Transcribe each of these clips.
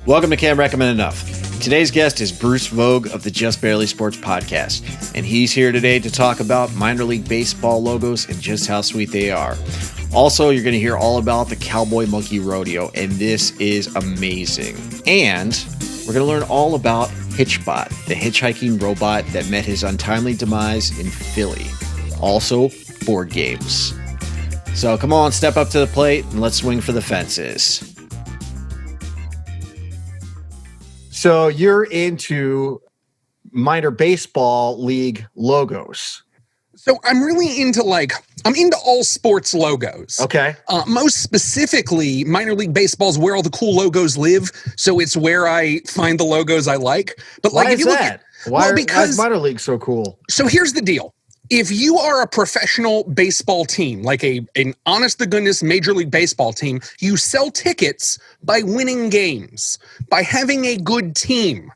Welcome to Can't Recommend Enough. Today's guest is Bruce Voge of the Just Barely Sports podcast, and he's here today to talk about minor league baseball logos and just how sweet they are. Also, you're going to hear all about the Cowboy Monkey Rodeo, and this is amazing. And we're going to learn all about hitchBOT, the hitchhiking robot that met his untimely demise in Philly. Also, board games. So come on, step up to the plate, and let's swing for the fences. So you're into minor baseball league logos. So I'm really into I'm into all sports logos. Okay. Most specifically, minor league baseball is where all the cool logos live. So it's where I find the logos I like. But why is that? Why is minor league so cool? So here's the deal. If you are a professional baseball team, like an honest-to-goodness Major League Baseball team, you sell tickets by winning games, by having a good team.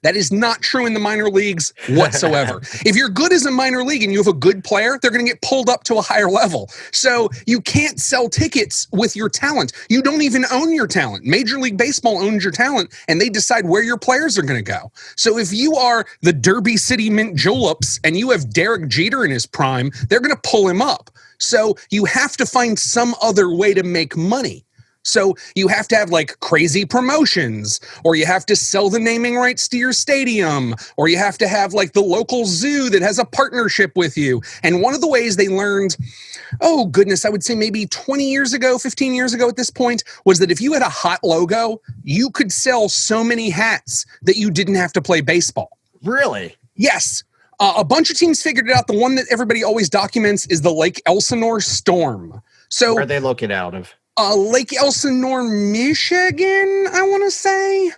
That is not true in the minor leagues whatsoever. If you're good as a minor league and you have a good player, they're going to get pulled up to a higher level. So you can't sell tickets with your talent. You don't even own your talent. Major League Baseball owns your talent, and they decide where your players are going to go. So if you are the Derby City Mint Juleps and you have Derek Jeter in his prime, they're going to pull him up. So you have to find some other way to make money. So you have to have crazy promotions, or you have to sell the naming rights to your stadium, or you have to have the local zoo that has a partnership with you. And one of the ways they learned, I would say maybe 20 years ago, 15 years ago at this point, was that if you had a hot logo, you could sell so many hats that you didn't have to play baseball. Really? Yes. A bunch of teams figured it out. The one that everybody always documents is the Lake Elsinore Storm. So where are they located out of? Lake Elsinore, Michigan, I want to say.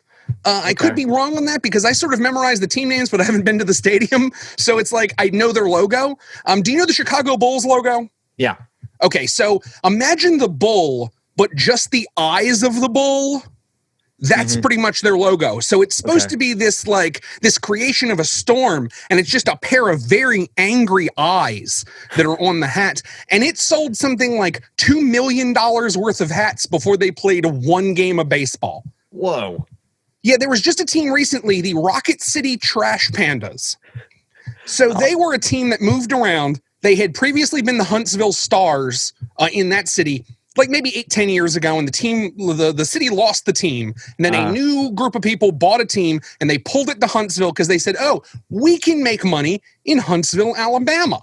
I could be wrong on that because I sort of memorized the team names, but I haven't been to the stadium. So it's I know their logo. Do you know the Chicago Bulls logo? Yeah. Okay, so imagine the bull, but just the eyes of the bull. That's pretty much their logo. So it's supposed to be this this creation of a storm, and it's just a pair of very angry eyes that are on the hat. And it sold something like $2 million worth of hats before they played one game of baseball. Whoa. Yeah, there was just a team recently, the Rocket City Trash Pandas. So they were a team that moved around. They had previously been the Huntsville Stars in that city, maybe 8-10 years ago, and the city lost the team, and then a new group of people bought a team, and they pulled it to Huntsville because they said, we can make money in Huntsville, Alabama.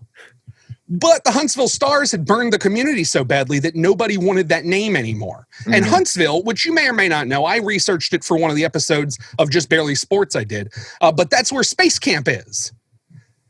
But the Huntsville Stars had burned the community so badly that nobody wanted that name anymore. Mm-hmm. And Huntsville, which you may or may not know, I researched it for one of the episodes of Just Barely Sports I did, but that's where Space Camp is.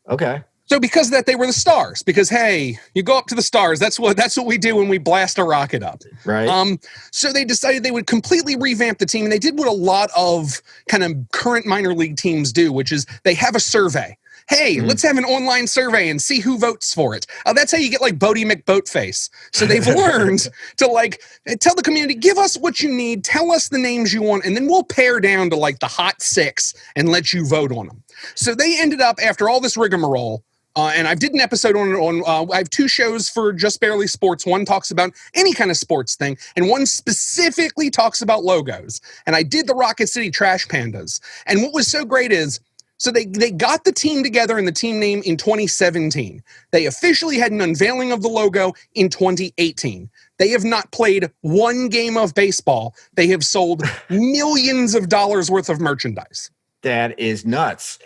Okay. So because of that, they were the Stars. Because, hey, you go up to the stars. That's what we do when we blast a rocket up. Right. So they decided they would completely revamp the team. And they did what a lot of kind of current minor league teams do, which is they have a survey. Hey, let's have an online survey and see who votes for it. That's how you get Bodie McBoatface. So they've learned to tell the community, give us what you need, tell us the names you want, and then we'll pare down to the hot 6 and let you vote on them. So they ended up, after all this rigmarole, and I did an episode I have 2 shows for Just Barely Sports. One talks about any kind of sports thing, and one specifically talks about logos. And I did the Rocket City Trash Pandas. And what was so great is, so they got the team together and the team name in 2017. They officially had an unveiling of the logo in 2018. They have not played one game of baseball. They have sold millions of dollars worth of merchandise. That is nuts.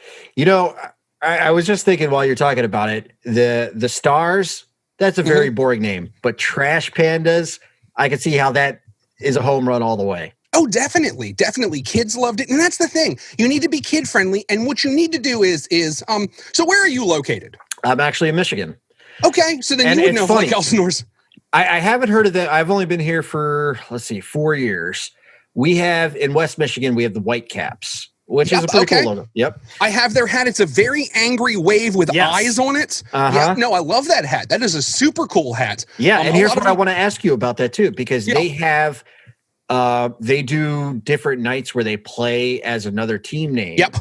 I was just thinking while you're talking about it, the Stars, that's a very boring name, but Trash Pandas, I can see how that is a home run all the way. Oh, definitely. Definitely. Kids loved it. And that's the thing. You need to be kid friendly. And what you need to do is so where are you located? I'm actually in Michigan. Okay. So then you would know Lake Elsinore's. I haven't heard of that. I've only been here for, 4 years. We have in West Michigan, we have the Whitecaps. Which is a pretty cool logo. Yep. I have their hat. It's a very angry wave with eyes on it. Yeah, no, I love that hat. That is a super cool hat. Yeah, and here's what I want to ask you about that too, because they have they do different nights where they play as another team name. Yep.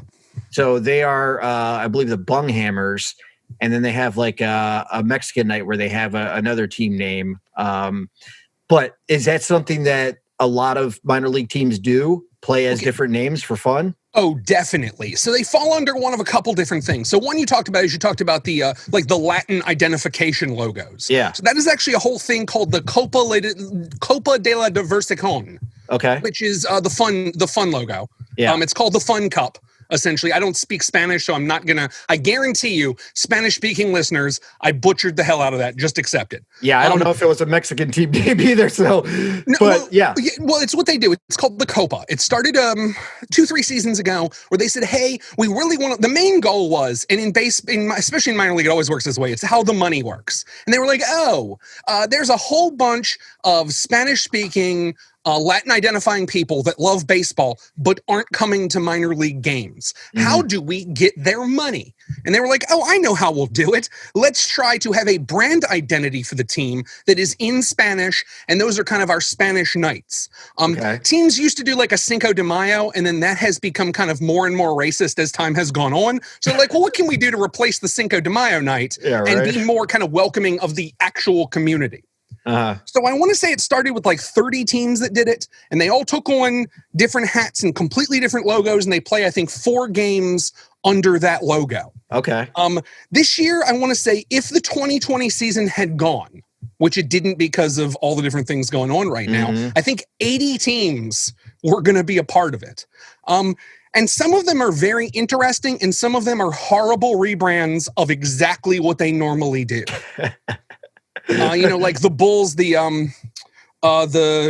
So they are I believe the Bunghammers, and then they have a Mexican night where they have another team name. But is that something that a lot of minor league teams do? play as different names for fun? Oh, definitely. So they fall under one of a couple different things. So one you talked about the like the Latin identification logos. Yeah. So that is actually a whole thing called the Copa de la Diversión. Okay. Which is the fun logo. Yeah. It's called the Fun Cup. Essentially, I don't speak Spanish, so I'm not gonna. I guarantee you, Spanish-speaking listeners, I butchered the hell out of that. Just accept it. Yeah, I don't know if it was a Mexican team name either. So, no, but well, yeah. Well, it's what they do. It's called the Copa. It started 2-3 seasons ago, where they said, "Hey, we really want." The main goal was, and especially in minor league, it always works this way. It's how the money works. And they were like, "Oh, there's a whole bunch of Spanish-speaking." Latin identifying people that love baseball but aren't coming to minor league games. How do we get their money? And they were like, oh, I know how we'll do it. Let's try to have a brand identity for the team that is in Spanish, and those are kind of our Spanish nights. Teams used to do like a Cinco de Mayo, and then that has become kind of more and more racist as time has gone on. So they're like, well, what can we do to replace the Cinco de Mayo night and be more kind of welcoming of the actual community? So I want to say it started with like 30 teams that did it, and they all took on different hats and completely different logos, and they play, I think, 4 games under that logo. Okay. This year, I want to say if the 2020 season had gone, which it didn't because of all the different things going on right now, I think 80 teams were going to be a part of it. And some of them are very interesting, and some of them are horrible rebrands of exactly what they normally do. Like the Bulls, the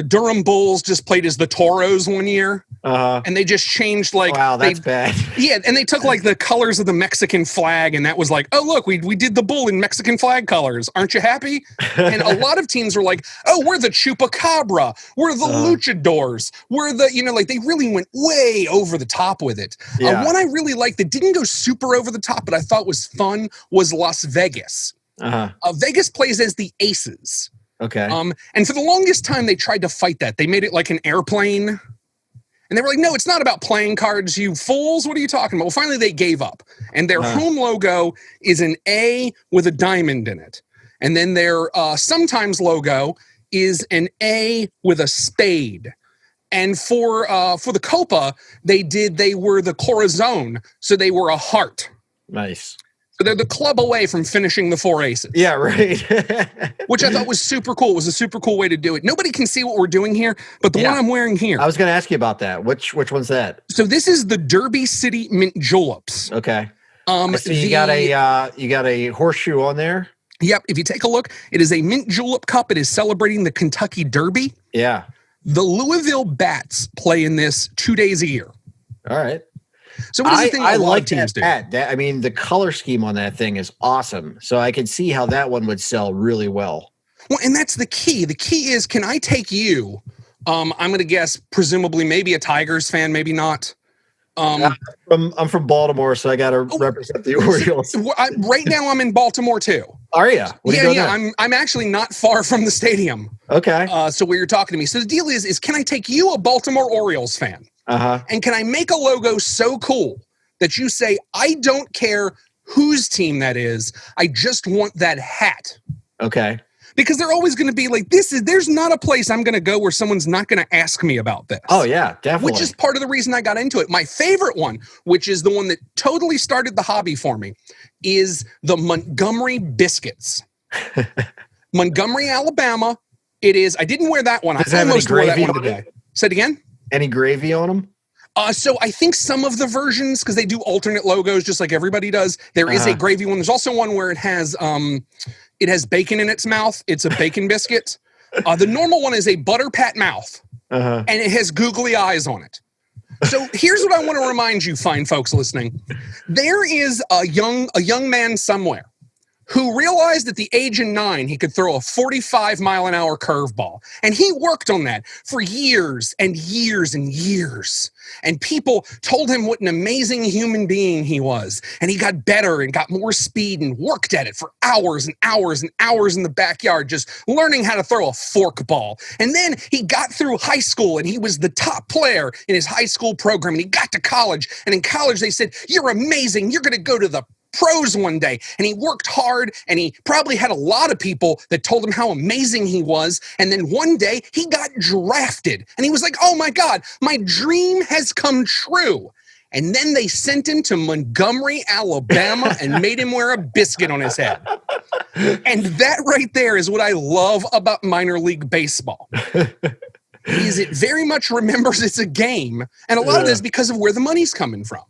Durham Bulls just played as the Toros one year. And they just changed wow, that's bad. Yeah, and they took like the colors of the Mexican flag, and that was like, oh, look, we did the bull in Mexican flag colors. Aren't you happy? And a lot of teams were like, oh, we're the Chupacabra. We're the Luchadors. We're the, like they really went way over the top with it. Yeah. One I really liked that didn't go super over the top, but I thought was fun was Las Vegas. Vegas plays as the Aces. Okay. And for the longest time, they tried to fight that. They made it like an airplane. And they were like, no, it's not about playing cards, you fools. What are you talking about? Well, finally, they gave up. And their home logo is an A with a diamond in it. And then their sometimes logo is an A with a spade. And for the Copa, they were the Corazon. So they were a heart. Nice. So they're the club away from finishing the 4 aces. Yeah, right. Which I thought was super cool. It was a super cool way to do it. Nobody can see what we're doing here, but the one I'm wearing here. I was going to ask you about that. Which one's that? So this is the Derby City Mint Juleps. Okay. So you got a horseshoe on there? Yep. If you take a look, it is a mint julep cup. It is celebrating the Kentucky Derby. Yeah. The Louisville Bats play in this 2 days a year. All right. So what is the thing I a lot like of teams do? I mean, the color scheme on that thing is awesome. So I can see how that one would sell really well. Well, and that's the key. The key is, can I take you? I'm going to guess, presumably, maybe a Tigers fan, maybe not. I'm from Baltimore, so I got to represent the Orioles. Right now, I'm in Baltimore too. Are you? Yeah. I'm actually not far from the stadium. Okay. So where you're talking to me. So the deal is can I take you, a Baltimore Orioles fan? And can I make a logo so cool that you say, I don't care whose team that is, I just want that hat? Okay. Because they're always going to be like, there's not a place I'm going to go where someone's not going to ask me about this. Oh, yeah, definitely. Which is part of the reason I got into it. My favorite one, which is the one that totally started the hobby for me, is the Montgomery Biscuits. Montgomery, Alabama. It is. I didn't wear that one. Does I almost wore that one on today. Say it again? Any gravy on them? So I think some of the versions, because they do alternate logos just like everybody does, there is a gravy one. There's also one where it has bacon in its mouth. It's a bacon biscuit. The normal one is a butter pat mouth, and it has googly eyes on it. So here's what I want to remind you, fine folks listening. There is a young man somewhere who realized at the age of 9 he could throw a 45-mile-an-hour curveball. And he worked on that for years and years and years. And people told him what an amazing human being he was. And he got better and got more speed and worked at it for hours and hours and hours in the backyard, just learning how to throw a forkball. And then he got through high school and he was the top player in his high school program. And he got to college. And in college they said, you're amazing. You're going to go to the pros one day, and he worked hard, and he probably had a lot of people that told him how amazing he was. And then one day he got drafted, and he was like, oh my God, my dream has come true. And then they sent him to Montgomery, Alabama, and made him wear a biscuit on his head. And that right there is what I love about minor league baseball. Is it very much remembers it's a game. And a lot of this is because of where the money's coming from.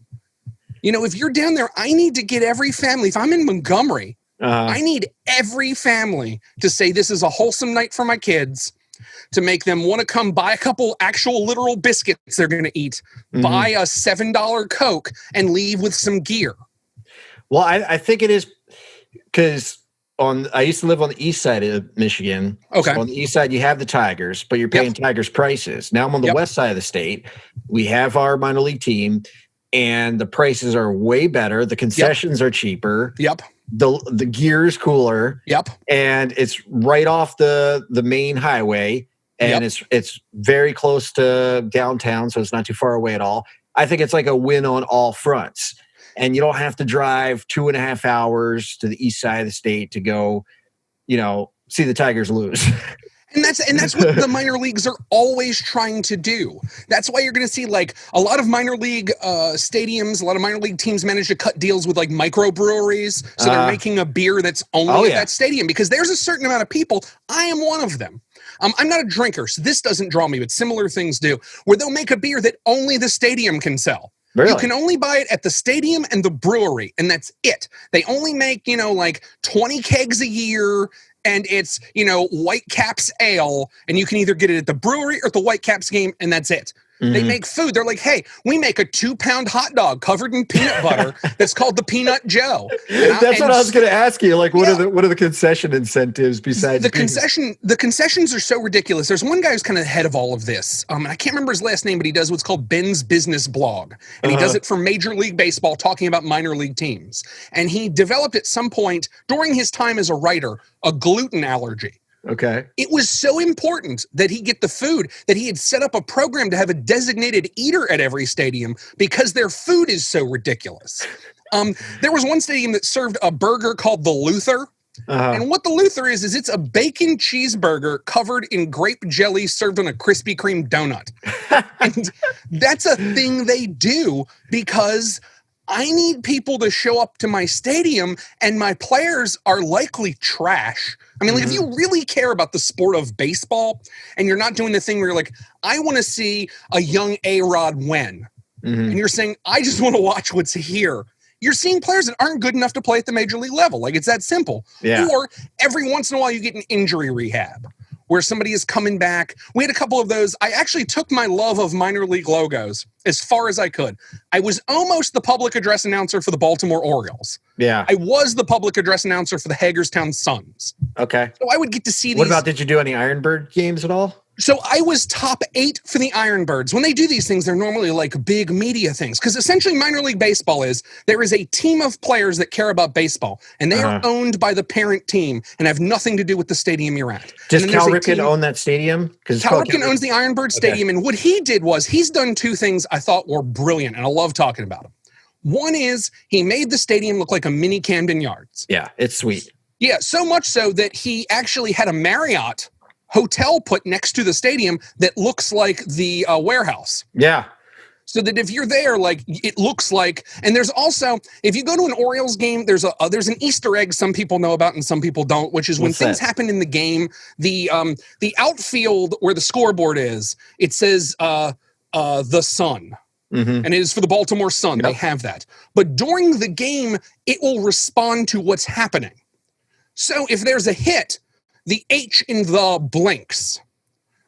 You know, if you're down there, I need to get every family. If I'm in Montgomery, I need every family to say this is a wholesome night for my kids, to make them want to come buy a couple actual literal biscuits they're going to eat, buy a $7 Coke, and leave with some gear. Well, I think it is because I used to live on the east side of Michigan. Okay. So on the east side, you have the Tigers, but you're paying Tigers prices. Now I'm on the west side of the state. We have our minor league team, and the prices are way better. The concessions are cheaper. The gear is cooler. And it's right off the main highway. And it's very close to downtown, so it's not too far away at all. I think it's like a win on all fronts. And you don't have to drive 2.5 hours to the east side of the state to go, see the Tigers lose. And that's what the minor leagues are always trying to do. That's why you're going to see like a lot of minor league stadiums, a lot of minor league teams manage to cut deals with like microbreweries. So they're making a beer that's only at that stadium, because there's a certain amount of people. I am one of them. I'm not a drinker, so this doesn't draw me, but similar things do, where they'll make a beer that only the stadium can sell. Really? You can only buy it at the stadium and the brewery, and that's it. They only make, like 20 kegs a year, and it's, Whitecaps ale, and you can either get it at the brewery or at the Whitecaps game, and that's it. They make food. They're like, hey, we make a 2-pound hot dog covered in peanut butter that's called the Peanut Joe. That's what I was going to ask you. Like, what are the concession incentives besides the concession? The concessions are so ridiculous. There's one guy who's kind of the head of all of this. And I can't remember his last name, but he does what's called Ben's Business Blog, and he does it for Major League Baseball, talking about minor league teams. And he developed at some point during his time as a writer a gluten allergy. Okay. It was so important that he get the food that he had set up a program to have a designated eater at every stadium, because their food is so ridiculous. There was one stadium that served a burger called the Luther. And what the Luther is it's a bacon cheeseburger covered in grape jelly served on a Krispy Kreme donut. And that's a thing they do because I need people to show up to my stadium, and my players are likely trash. I mean, like, if you really care about the sport of baseball and you're not doing the thing where you're like, I want to see a young A-Rod win, and you're saying, I just want to watch what's here, you're seeing players that aren't good enough to play at the major league level. Like, it's that simple. Or every once in a while you get an injury rehab where somebody is coming back. We had a couple of those. I actually took my love of minor league logos as far as I could. I was almost the public address announcer for the Baltimore Orioles. I was the public address announcer for the Hagerstown Suns. Okay. So I would get to see these. What about, did you do any Ironbird games at all? So I was top 8 for the Ironbirds. When they do these things, they're normally like big media things, because essentially minor league baseball is there is a team of players that care about baseball, and they are owned by the parent team and have nothing to do with the stadium you're at. Does Cal Ripken own that stadium? Cal Ripken owns the Ironbird Stadium, and what he did was he's done 2 things I thought were brilliant, and I love talking about them. One is he made the stadium look like a mini Camden Yards. Yeah, it's sweet. Yeah, so much so that he actually had a Marriott hotel put next to the stadium that looks like the warehouse. Yeah. So that if you're there, like, it looks like, and there's also, if you go to an Orioles game, there's an Easter egg some people know about and some people don't, which is when things happen in the game, the outfield where the scoreboard is, it says the Sun. And it is for the Baltimore Sun. They have that. But during the game, it will respond to what's happening. So if there's a hit, the H in the blinks.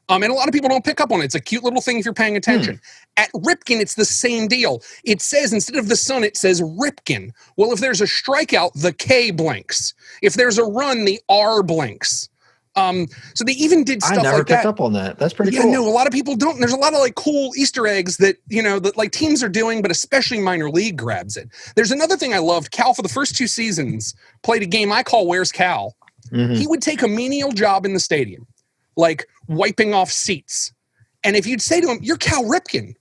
And a lot of people don't pick up on it. It's a cute little thing if you're paying attention. At Ripken, it's the same deal. It says, instead of the Sun, it says Ripken. Well, if there's a strikeout, the K blinks. If there's a run, the R blinks. So they even did stuff like that. I never picked up on that. That's pretty cool. Yeah, no, a lot of people don't. And there's a lot of like cool Easter eggs that, that like teams are doing, but especially minor league grabs it. There's another thing I loved. Cal, for the first 2 seasons, played a game I call Where's Cal? He would take a menial job in the stadium, like wiping off seats. And if you'd say to him, you're Cal Ripken,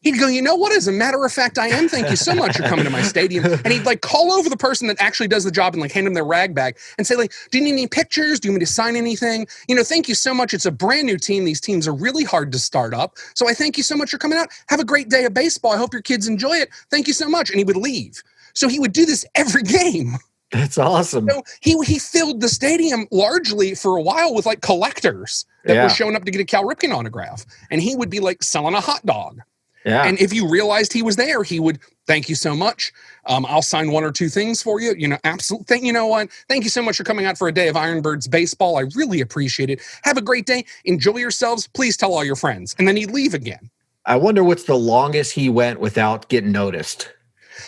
He'd go, you know what? As a matter of fact, I am. Thank you so much for coming to my stadium. And he'd like call over the person that actually does the job and like hand him their rag bag and say like, do you need any pictures? Do you want me to sign anything? You know, thank you so much. It's a brand new team. These teams are really hard to start up. So I thank you so much for coming out. Have a great day of baseball. I hope your kids enjoy it. Thank you so much. And he would leave. So he would do this every game. That's awesome. So he filled the stadium largely for a while with like collectors that were showing up to get a Cal Ripken autograph. And he would be like selling a hot dog. Yeah. And if you realized he was there, he would, thank you so much. I'll sign one or two things for you. You know, absolutely. You know what? Thank you so much for coming out for a day of Ironbirds baseball. I really appreciate it. Have a great day. Enjoy yourselves. Please tell all your friends. And then he'd leave again. I wonder what's the longest he went without getting noticed.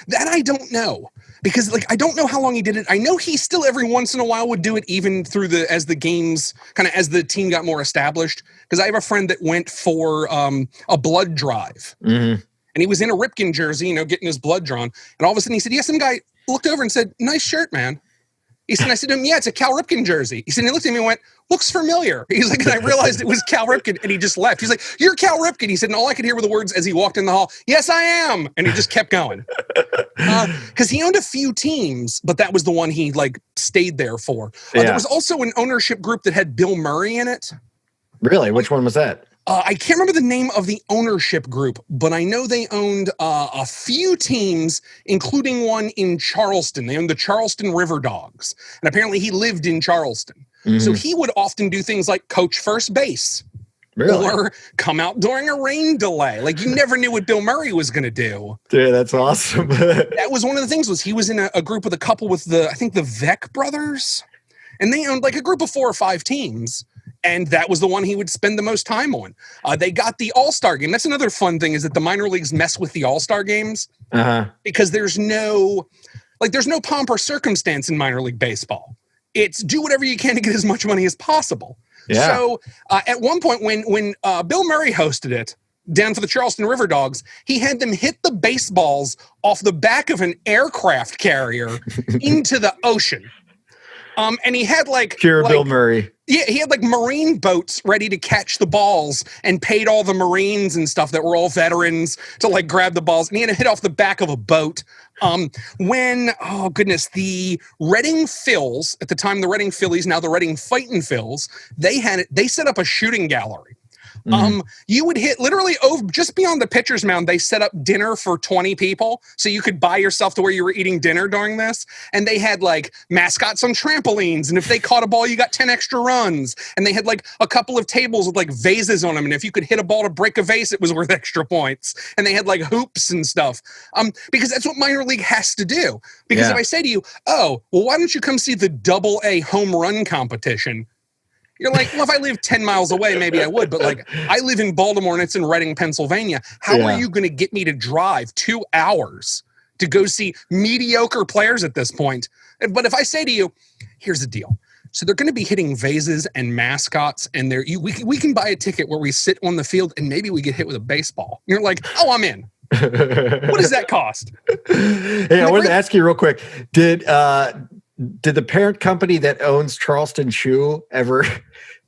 That I don't know. Because like I don't know how long he did it. I know he still every once in a while would do it even through as the games kind of as the team got more established. Because I have a friend that went for a blood drive. Mm-hmm. And he was in a Ripken jersey, you know, getting his blood drawn. And all of a sudden he said, yeah, some guy looked over and said, nice shirt, man. He said, I said to him, yeah, it's a Cal Ripken jersey. He said, and he looked at me and went, looks familiar. He's like, and I realized it was Cal Ripken, and he just left. He's like, you're Cal Ripken. He said, and all I could hear were the words as he walked in the hall, yes, I am. And he just kept going. Because he owned a few teams, but that was the one he like stayed there for. There was also an ownership group that had Bill Murray in it. Really? Which one was that? I can't remember the name of the ownership group, but I know they owned a few teams, including one in Charleston. They owned the Charleston River Dogs. And apparently he lived in Charleston. Mm-hmm. So he would often do things like coach first base. Really? Or come out during a rain delay. Like you never knew what Bill Murray was going to do. Dude, that's awesome. That was one of the things was he was in a group with a couple with I think the Veck brothers. And they owned like a group of 4 or 5 teams. And that was the one he would spend the most time on. They got the All-Star game. That's another fun thing is that the minor leagues mess with the All-Star games because there's no pomp or circumstance in minor league baseball. It's do whatever you can to get as much money as possible. Yeah. So at one point when Bill Murray hosted it down for the Charleston River Dogs, he had them hit the baseballs off the back of an aircraft carrier into the ocean. And he had pure Bill Murray. Yeah, he had like marine boats ready to catch the balls and paid all the Marines and stuff that were all veterans to like grab the balls. And he had to hit off the back of a boat. The Reading Phils, at the time the Reading Phillies, now the Reading Fightin' Phils, they set up a shooting gallery. Mm-hmm. You would hit literally just beyond the pitcher's mound. They set up dinner for 20 people. So you could buy yourself to where you were eating dinner during this. And they had like mascots on trampolines. And if they caught a ball, you got 10 extra runs. And they had like a couple of tables with like vases on them. And if you could hit a ball to break a vase, it was worth extra points. And they had like hoops and stuff. Because that's what minor league has to do. Because if I say to you, oh, well, why don't you come see the AA home run competition? You're like, well, if I live 10 miles away, maybe I would. But like, I live in Baltimore and it's in Reading, Pennsylvania. How are you going to get me to drive 2 hours to go see mediocre players at this point? But if I say to you, here's the deal. So they're going to be hitting vases and mascots, and we can buy a ticket where we sit on the field and maybe we get hit with a baseball. And you're like, oh, I'm in. What does that cost? Hey, I wanted to ask you real quick. Did the parent company that owns Charleston Shoe ever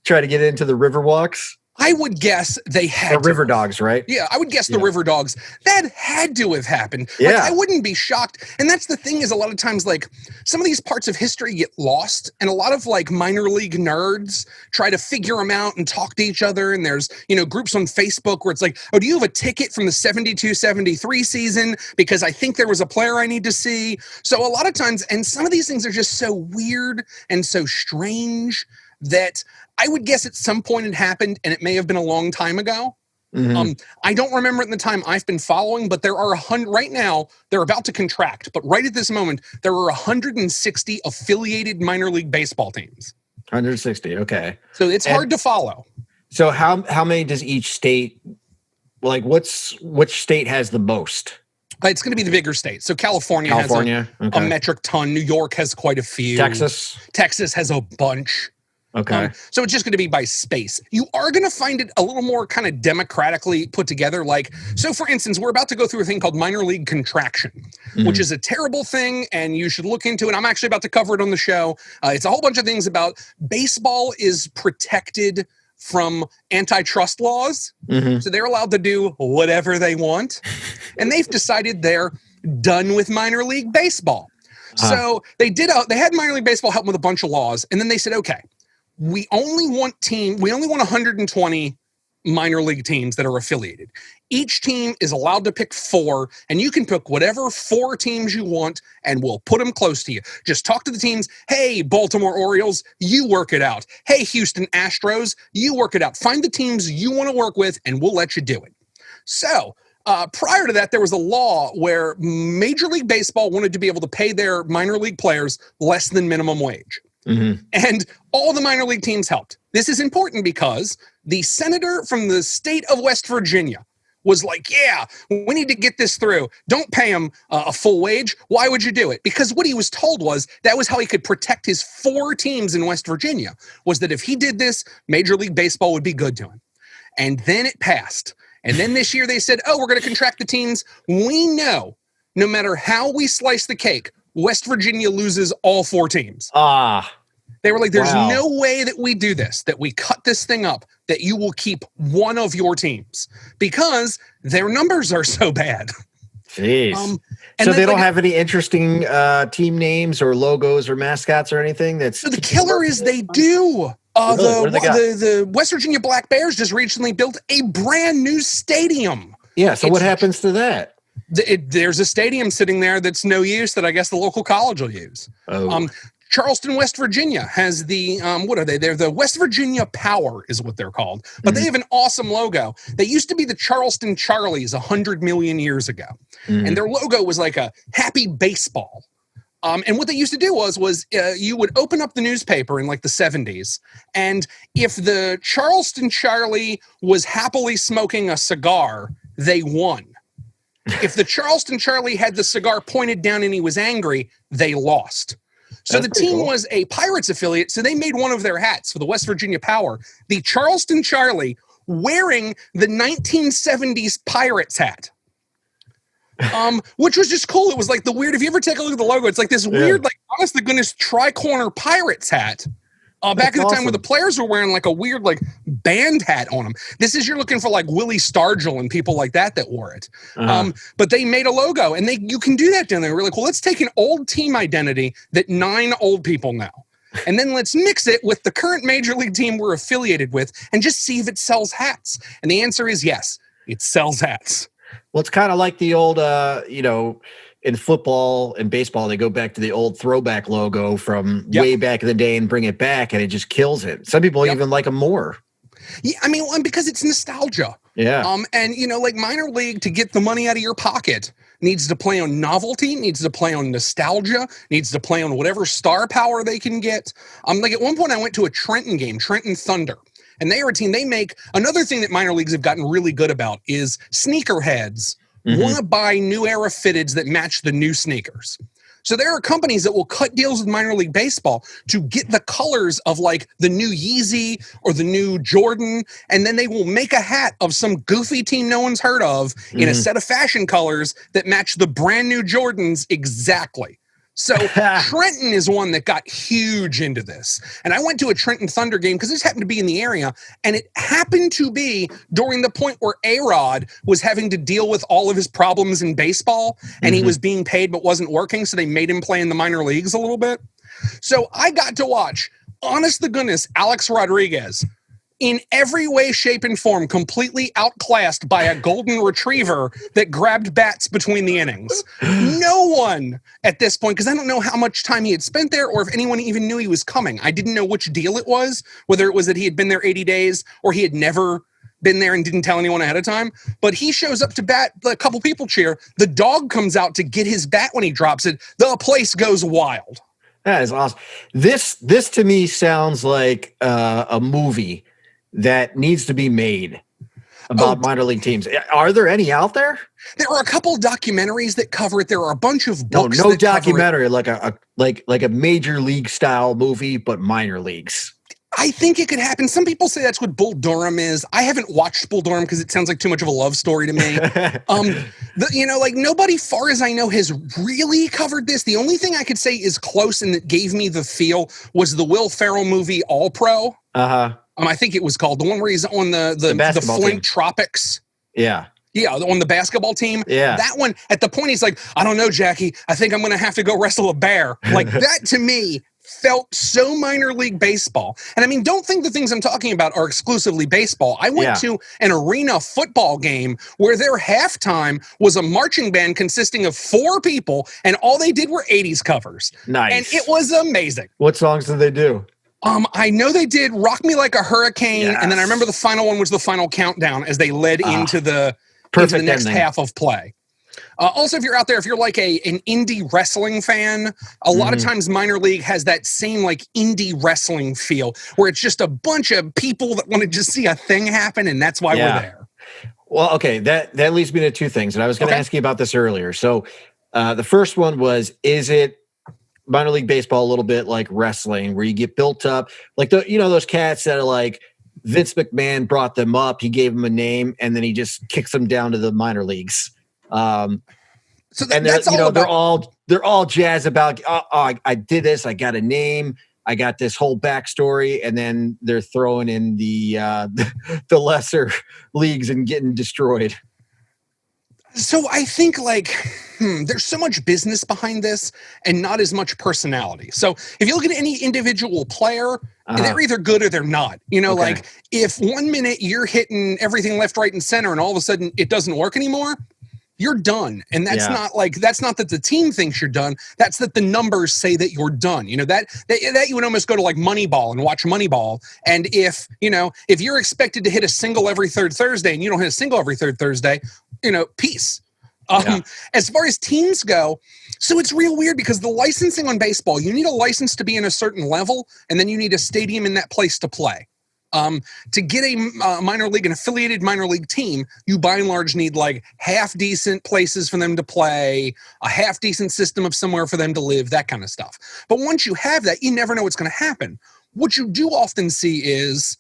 try to get into the Riverwalks? I would guess they had the River Dogs, right? Yeah, I would guess the River Dogs. That had to have happened. Yeah. Like, I wouldn't be shocked. And that's the thing is a lot of times, like, some of these parts of history get lost, and a lot of, like, minor league nerds try to figure them out and talk to each other, and there's, groups on Facebook where it's like, oh, do you have a ticket from the 72-73 season? Because I think there was a player I need to see. So a lot of times, and some of these things are just so weird and so strange that I would guess at some point it happened, and it may have been a long time ago. Mm-hmm. I don't remember it in the time I've been following, but there are 100 right now. They're about to contract, but right at this moment, there are 160 affiliated minor league baseball teams. 160, okay. So it's hard to follow. So how many does each state? Like, which state has the most? It's going to be the bigger states. So California has a metric ton. New York has quite a few. Texas has a bunch. Okay. So it's just going to be by space. You are going to find it a little more kind of democratically put together. Like, so for instance, we're about to go through a thing called minor league contraction, which is a terrible thing, and you should look into it. I'm actually about to cover it on the show. It's a whole bunch of things about baseball is protected from antitrust laws. Mm-hmm. So they're allowed to do whatever they want. And they've decided they're done with minor league baseball. So they had minor league baseball help with a bunch of laws. And then they said, okay, we only want 120 minor league teams that are affiliated. Each team is allowed to pick 4, and you can pick whatever 4 teams you want, and we'll put them close to you. Just talk to the teams. Hey, Baltimore Orioles, you work it out. Hey, Houston Astros, you work it out. Find the teams you want to work with, and we'll let you do it. So prior to that, there was a law where Major League Baseball wanted to be able to pay their minor league players less than minimum wage. Mm-hmm. And all the minor league teams helped. This is important because the senator from the state of West Virginia was like, yeah, we need to get this through. Don't pay him a full wage. Why would you do it? Because what he was told was that was how he could protect his 4 teams in West Virginia, was that if he did this, Major League Baseball would be good to him. And then it passed. And then this year they said, oh, we're going to contract the teams. We know no matter how we slice the cake, West Virginia loses all 4 teams. They were like, there's no way that we do this, that we cut this thing up, that you will keep one of your teams because their numbers are so bad. Jeez. So they don't have any interesting team names or logos or mascots or anything? So the killer is they do. The West Virginia Black Bears just recently built a brand new stadium. Yeah, so what happens to that? There's a stadium sitting there that's no use that I guess the local college will use. Charleston, West Virginia has the, what are they? They're the West Virginia Power is what they're called. But they have an awesome logo. They used to be the Charleston Charlies 100 million years ago. And their logo was like a happy baseball. And what they used to do was you would open up the newspaper in like the 70s. And if the Charleston Charlie was happily smoking a cigar, they won. If the Charleston Charlie had the cigar pointed down and he was angry, they lost. So the team was a Pirates affiliate, so they made one of their hats for the West Virginia Power, the Charleston Charlie, wearing the 1970s Pirates hat, which was just cool. It was like the weird, if you ever take a look at the logo, it's like this weird, like, honest to goodness, tri-corner Pirates hat. Back at the time where the players were wearing like a weird like band hat on them. This is, you're looking for like Willie Stargell and people like that wore it. But they made a logo and you can do that down there. We're like, well, let's take an old team identity that 9 old people know. And then let's mix it with the current major league team we're affiliated with and just see if it sells hats. And the answer is yes, it sells hats. Well, it's kind of like the old, in football and baseball, they go back to the old throwback logo from way back in the day and bring it back, and it just kills it. Some people even like them more. Yeah, I mean, because it's nostalgia. Yeah. And, like minor league, to get the money out of your pocket, needs to play on novelty, needs to play on nostalgia, needs to play on whatever star power they can get. Like at one point I went to a Trenton game, Trenton Thunder. And they are a team, they make, another thing that minor leagues have gotten really good about is sneakerheads want to buy new era fitteds that match the new sneakers. So there are companies that will cut deals with minor league baseball to get the colors of like the new Yeezy or the new Jordan, and then they will make a hat of some goofy team no one's heard of in a set of fashion colors that match the brand new Jordans exactly. So Trenton is one that got huge into this. And I went to a Trenton Thunder game because this happened to be in the area. And it happened to be during the point where A-Rod was having to deal with all of his problems in baseball. And he was being paid but wasn't working. So they made him play in the minor leagues a little bit. So I got to watch, honest to goodness, Alex Rodriguez in every way, shape, and form, completely outclassed by a golden retriever that grabbed bats between the innings. No one at this point, because I don't know how much time he had spent there or if anyone even knew he was coming. I didn't know which deal it was, whether it was that he had been there 80 days or he had never been there and didn't tell anyone ahead of time. But he shows up to bat, a couple people cheer. The dog comes out to get his bat when he drops it. The place goes wild. That is awesome. This to me sounds like a movie that needs to be made about minor league teams. Are there any out there? There are a couple documentaries that cover it. There are a bunch of books. No documentary, like a major league style movie, but minor leagues. I think it could happen. Some people say that's what Bull Durham is. I haven't watched Bull Durham because it sounds like too much of a love story to me. Nobody, far as I know, has really covered this. The only thing I could say is close and that gave me the feel was the Will Ferrell movie All Pro. I think it was called the one where he's on the Flint team. Tropics. Yeah. Yeah, on the basketball team. Yeah. That one, at the point, he's like, I don't know, Jackie. I think I'm going to have to go wrestle a bear. Like, that to me felt so minor league baseball. And I mean, don't think the things I'm talking about are exclusively baseball. I went to an arena football game where their halftime was a marching band consisting of 4 people, and all they did were 80s covers. Nice. And it was amazing. What songs did they do? I know they did Rock Me Like a Hurricane, and then I remember the final one was the Final Countdown as they led into the next half of play. Also, if you're out there, if you're like an indie wrestling fan, a lot of times minor league has that same like indie wrestling feel where it's just a bunch of people that want to just see a thing happen, and that's why we're there. Well, okay, that leads me to 2 things, and I was going to ask you about this earlier. So the first one was, is it minor league baseball a little bit like wrestling where you get built up? Like, those cats that are like, Vince McMahon brought them up, he gave them a name, and then he just kicks them down to the minor leagues. So that's they're all jazzed about, I did this, I got a name, I got this whole backstory, and then they're throwing in the lesser leagues and getting destroyed. So I think there's so much business behind this and not as much personality. So if you look at any individual player, they're either good or they're not. Like if 1 minute you're hitting everything left, right, and center, and all of a sudden it doesn't work anymore, you're done. And that's that's not that the team thinks you're done. That's that the numbers say that you're done. That you would almost go to like Moneyball and watch Moneyball. And if you're expected to hit a single every third Thursday and you don't hit a single every third Thursday, peace. As far as teams go, so it's real weird because the licensing on baseball, you need a license to be in a certain level, and then you need a stadium in that place to play. To get a an affiliated minor league team, you by and large need like half decent places for them to play, a half decent system of somewhere for them to live, that kind of stuff. But once you have that, you never know what's going to happen. What you do often see is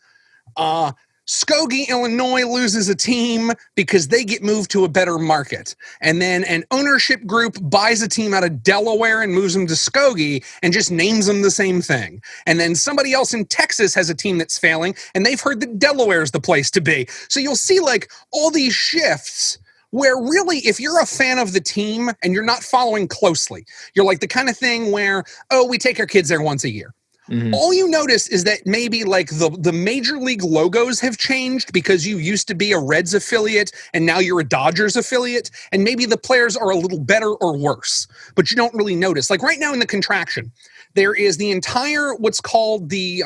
Skokie, Illinois loses a team because they get moved to a better market. And then an ownership group buys a team out of Delaware and moves them to Skokie and just names them the same thing. And then somebody else in Texas has a team that's failing and they've heard that Delaware's the place to be. So you'll see like all these shifts where really, if you're a fan of the team and you're not following closely, you're like the kind of thing where, we take our kids there once a year. Mm-hmm. All you notice is that maybe like the major league logos have changed because you used to be a Reds affiliate and now you're a Dodgers affiliate, and maybe the players are a little better or worse, but you don't really notice. Like right now in the Contraction, there is the entire what's called the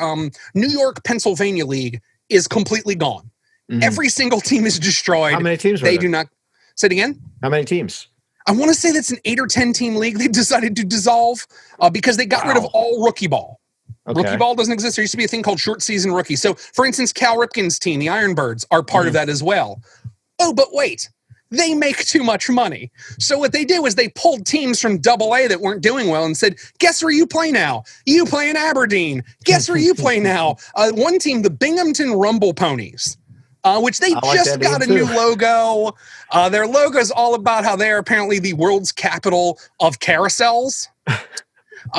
New York, Pennsylvania League is completely gone. Mm-hmm. Every single team is destroyed. How many teams? They do not. Say it again. How many teams? I want to say that's an 8 or 10 team league. They decided to dissolve because they got rid of all rookie ball. Okay. Rookie ball doesn't exist. There used to be a thing called short season rookie. So, for instance, Cal Ripken's team, the Ironbirds, are part of that as well. Oh, but wait, they make too much money. So what they did was they pulled teams from AA that weren't doing well and said, guess where you play now? You play in Aberdeen. Guess where you play now? One team, the Binghamton Rumble Ponies, which they just got a new logo. Their logo is all about how they're apparently the world's capital of carousels.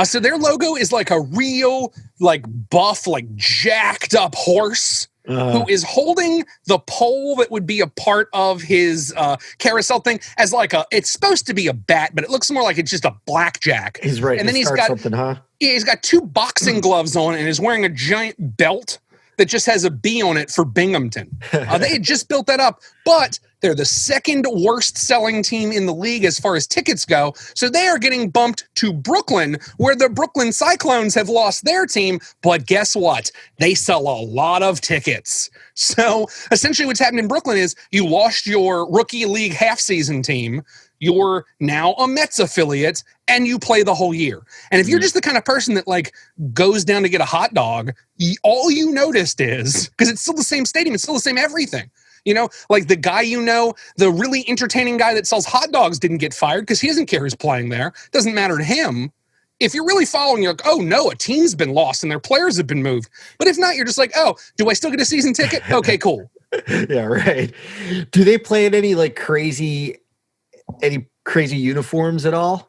So their logo is like a real, like buff, like jacked up horse who is holding the pole that would be a part of his carousel thing as like it's supposed to be a bat, but it looks more like it's just a blackjack. He's right. And then he's got something, huh? Yeah, he's got 2 boxing gloves on and is wearing a giant belt that just has a B on it for Binghamton. They had just built that up, but they're the second worst selling team in the league as far as tickets go. So they are getting bumped to Brooklyn, where the Brooklyn Cyclones have lost their team. But guess what? They sell a lot of tickets. So essentially what's happened in Brooklyn is you lost your rookie league half-season team. You're now a Mets affiliate, and you play the whole year. And if you're just the kind of person that like goes down to get a hot dog, all you noticed is, because it's still the same stadium, it's still the same everything. Like the guy the really entertaining guy that sells hot dogs didn't get fired because he doesn't care who's playing there. Doesn't matter to him. If you're really following, you're like, oh no, a team's been lost and their players have been moved. But if not, you're just like, oh, do I still get a season ticket? Okay, cool. Yeah, right. Do they play in any crazy uniforms at all?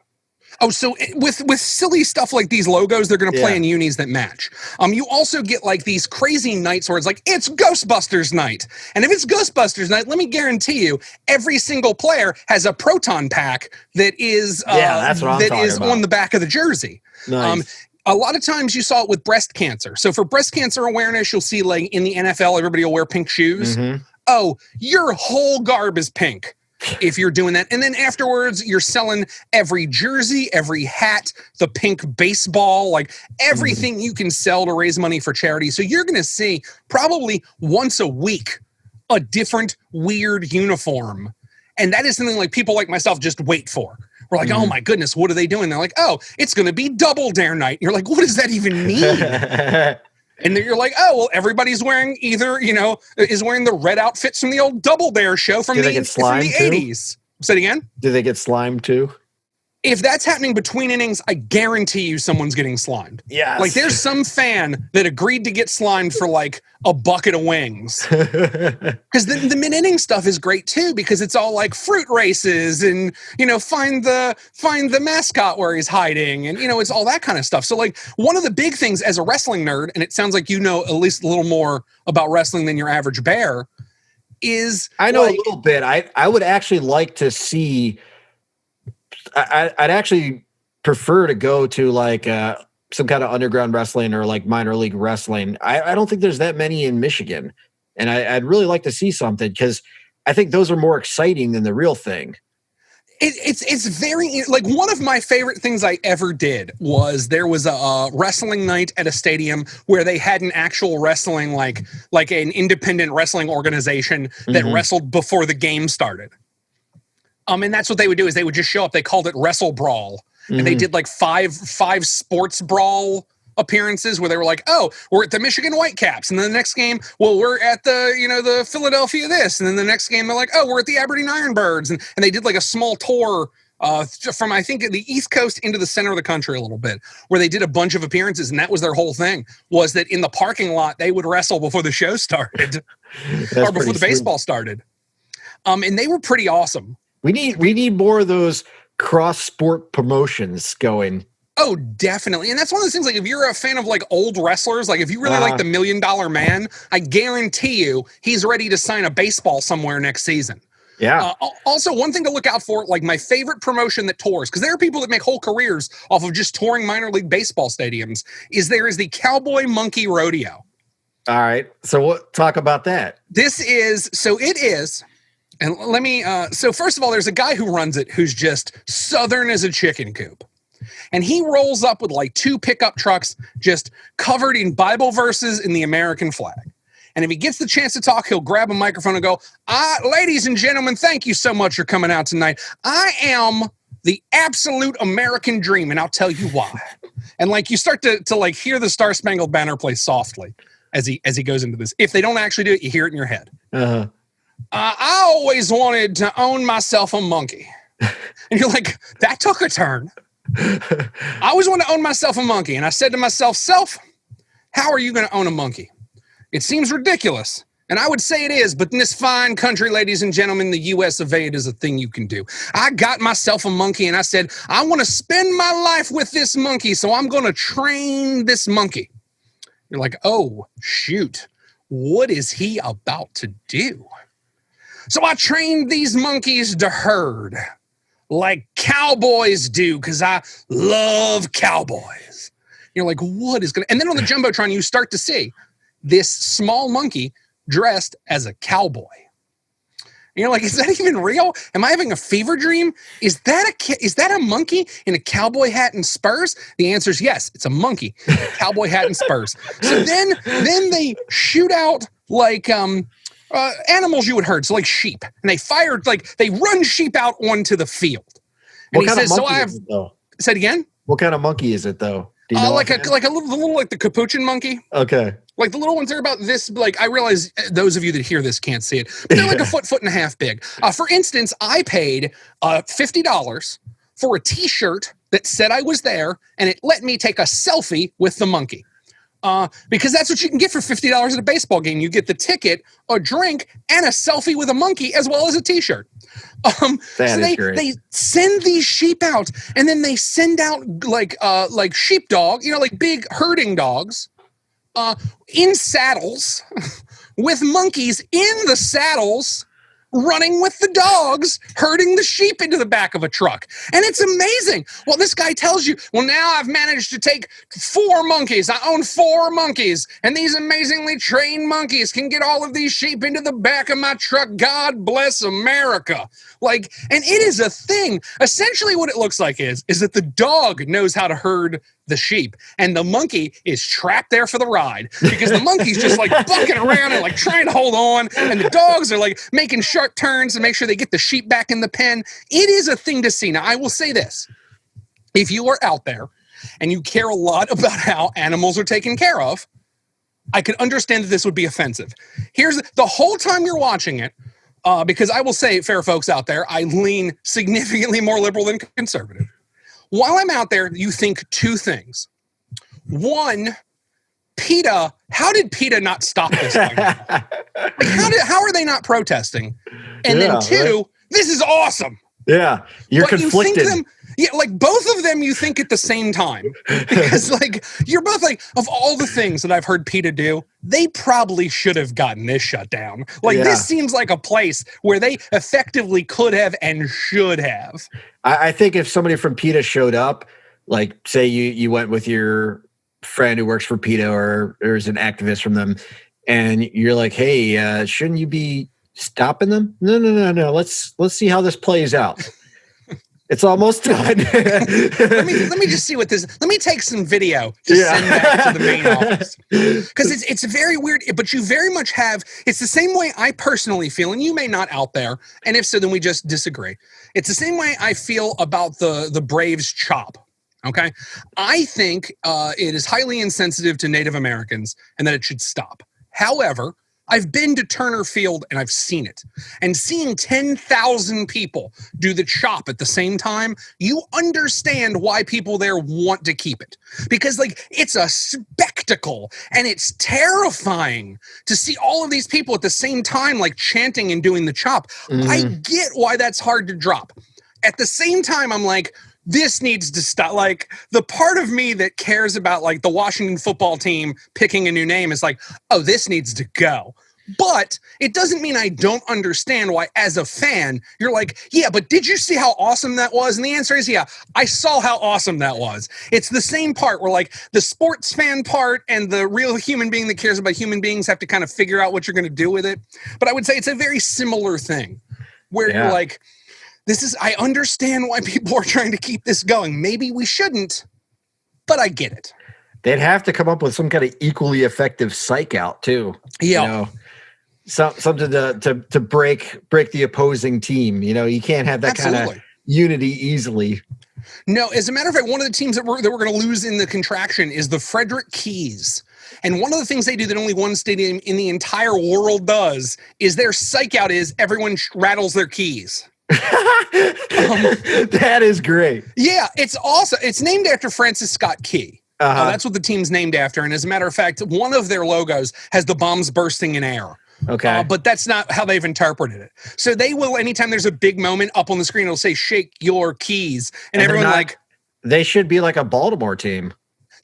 Oh, so with silly stuff like these logos, they're going to play in unis that match. You also get like these crazy nights where it's like, it's Ghostbusters night. And if it's Ghostbusters night, let me guarantee you, every single player has a proton pack that is that's what I'm talking about. on the back of the jersey. Nice. A lot of times you saw it with breast cancer. So for breast cancer awareness, you'll see like in the NFL, everybody will wear pink shoes. Mm-hmm. Oh, your whole garb is pink if you're doing that. And then afterwards, you're selling every jersey, every hat, the pink baseball, like everything you can sell to raise money for charity. So you're going to see probably once a week a different weird uniform. And that is something like people like myself just wait for. We're like, oh my goodness, what are they doing? They're like, oh, it's going to be Double Dare night. And you're like, what does that even mean? And then you're like, oh, well, everybody's wearing either, is wearing the red outfits from the old Double Dare show from the 80s. Say it again? Do they get slimed too? If that's happening between innings, I guarantee you someone's getting slimed. Yes. Like there's some fan that agreed to get slimed for like a bucket of wings. Because the mid-inning stuff is great too, because it's all like fruit races and, find the mascot where he's hiding and, it's all that kind of stuff. So like one of the big things as a wrestling nerd, and it sounds like you know at least a little more about wrestling than your average bear, is I know a little bit. I would actually like to see... I'd actually prefer to go to like some kind of underground wrestling or like minor league wrestling. I don't think there's that many in Michigan, and I'd really like to see something because I think those are more exciting than the real thing. It's very like one of my favorite things I ever did was there was a wrestling night at a stadium where they had an actual wrestling like an independent wrestling organization that wrestled before the game started. And that's what they would do is they would just show up. They called it Wrestle Brawl. And they did like five sports brawl appearances where they were like, oh, we're at the Michigan Whitecaps. And then the next game, well, we're at the Philadelphia this. And then the next game, they're like, oh, we're at the Aberdeen Ironbirds. And they did like a small tour from, I think, the East Coast into the center of the country a little bit, where they did a bunch of appearances. And that was their whole thing, was that in the parking lot, they would wrestle before the show started or before the baseball started. And they were pretty awesome. We need more of those cross-sport promotions going. Oh, definitely. And that's one of those things, like, if you're a fan of, like, old wrestlers, like, if you really like the $1 Million Man, I guarantee you he's ready to sign a baseball somewhere next season. Yeah. Also, one thing to look out for, like, my favorite promotion that tours, because there are people that make whole careers off of just touring minor league baseball stadiums, is the Cowboy Monkey Rodeo. All right. So talk about that. It is... And let me, so first of all, there's a guy who runs it who's just Southern as a chicken coop. And he rolls up with like 2 pickup trucks just covered in Bible verses in the American flag. And if he gets the chance to talk, he'll grab a microphone and go, ladies and gentlemen, thank you so much for coming out tonight. I am the absolute American dream, and I'll tell you why. And like you start to like hear the Star Spangled Banner play softly as he goes into this. If they don't actually do it, you hear it in your head. Uh-huh. I always wanted to own myself a monkey. And you're like, that took a turn. I always wanted to own myself a monkey. And I said to myself, self, how are you going to own a monkey? It seems ridiculous. And I would say it is, but in this fine country, ladies and gentlemen, the U.S. of A, it is a thing you can do. I got myself a monkey and I said, I want to spend my life with this monkey, so I'm going to train this monkey. You're like, oh, shoot. What is he about to do? So I trained these monkeys to herd like cowboys do because I love cowboys. You're like, what is going to... And then on the Jumbotron, you start to see this small monkey dressed as a cowboy. And you're like, is that even real? Am I having a fever dream? Is that a monkey in a cowboy hat and spurs? The answer is yes. It's a monkey in a cowboy hat and spurs. So then they shoot out like... animals you would herd, so like sheep, and they run sheep out onto the field. And what kind of monkey is it, though? Say it again. What kind of monkey is it, though? Do you know like a little like the capuchin monkey. Okay. Like the little ones, they're about this. Like I realize those of you that hear this can't see it, but they're like a foot and a half big. For instance, I paid $50 for a T-shirt that said I was there, and it let me take a selfie with the monkey. Because that's what you can get for $50 at a baseball game. You get the ticket, a drink, and a selfie with a monkey, as well as a T-shirt. So they send these sheep out, and then they send out like sheepdog, like big herding dogs, in saddles, with monkeys in the saddles, running with the dogs, herding the sheep into the back of a truck. And it's amazing. Well, this guy tells you, well, now I've managed to take 4 monkeys. I own 4 monkeys. And these amazingly trained monkeys can get all of these sheep into the back of my truck. God bless America. And it is a thing. Essentially what it looks like is that the dog knows how to herd the sheep, and the monkey is trapped there for the ride because the monkey's just bucking around and trying to hold on, and the dogs are making sharp turns to make sure they get the sheep back in the pen. It is a thing to see. Now, I will say this. If you are out there and you care a lot about how animals are taken care of, I could understand that this would be offensive. Here's the whole time you're watching it, because I will say, fair folks out there, I lean significantly more liberal than conservative. While I'm out there, you think 2 things. One, PETA, how did PETA not stop this thing? How are they not protesting? And then 2, this is awesome. Yeah, you're conflicted. Both of them you think at the same time. Because you're both of all the things that I've heard PETA do, they probably should have gotten this shut down. This seems like a place where they effectively could have and should have. I think if somebody from PETA showed up, say you went with your friend who works for PETA or there's an activist from them, and you're like, hey, shouldn't you be stopping them? No. Let's see how this plays out. It's almost done. let me just see what this. Let me take some video to send back to the main office, because it's very weird. But you very much have. It's the same way I personally feel, and you may not out there. And if so, then we just disagree. It's the same way I feel about the Braves chop. Okay, I think it is highly insensitive to Native Americans, and that it should stop. However, I've been to Turner Field and I've seen it. And seeing 10,000 people do the chop at the same time, you understand why people there want to keep it. Because it's a spectacle and it's terrifying to see all of these people at the same time chanting and doing the chop. I get why that's hard to drop. At the same time, I'm this needs to stop. The part of me that cares about the Washington football team picking a new name is oh, this needs to go. But it doesn't mean I don't understand why, as a fan, you're yeah, but did you see how awesome that was? And the answer is, yeah, I saw how awesome that was. It's the same part where the sports fan part and the real human being that cares about human beings have to kind of figure out what you're going to do with it. But I would say it's a very similar thing where you're I understand why people are trying to keep this going. Maybe we shouldn't, but I get it. They'd have to come up with some kind of equally effective psych out too. Yeah. Something to break the opposing team. You can't have that kind of unity easily. No, as a matter of fact, one of the teams that we're going to lose in the contraction is the Frederick Keys. And one of the things they do that only one stadium in the entire world does is their psych out is everyone rattles their keys. That is great. Yeah, it's awesome. It's named after Francis Scott Key. That's what the team's named after. And as a matter of fact, one of their logos has the bombs bursting in air. Okay. But that's not how they've interpreted it. So they will, anytime there's a big moment up on the screen, it'll say, shake your keys. And everyone they should be like a Baltimore team.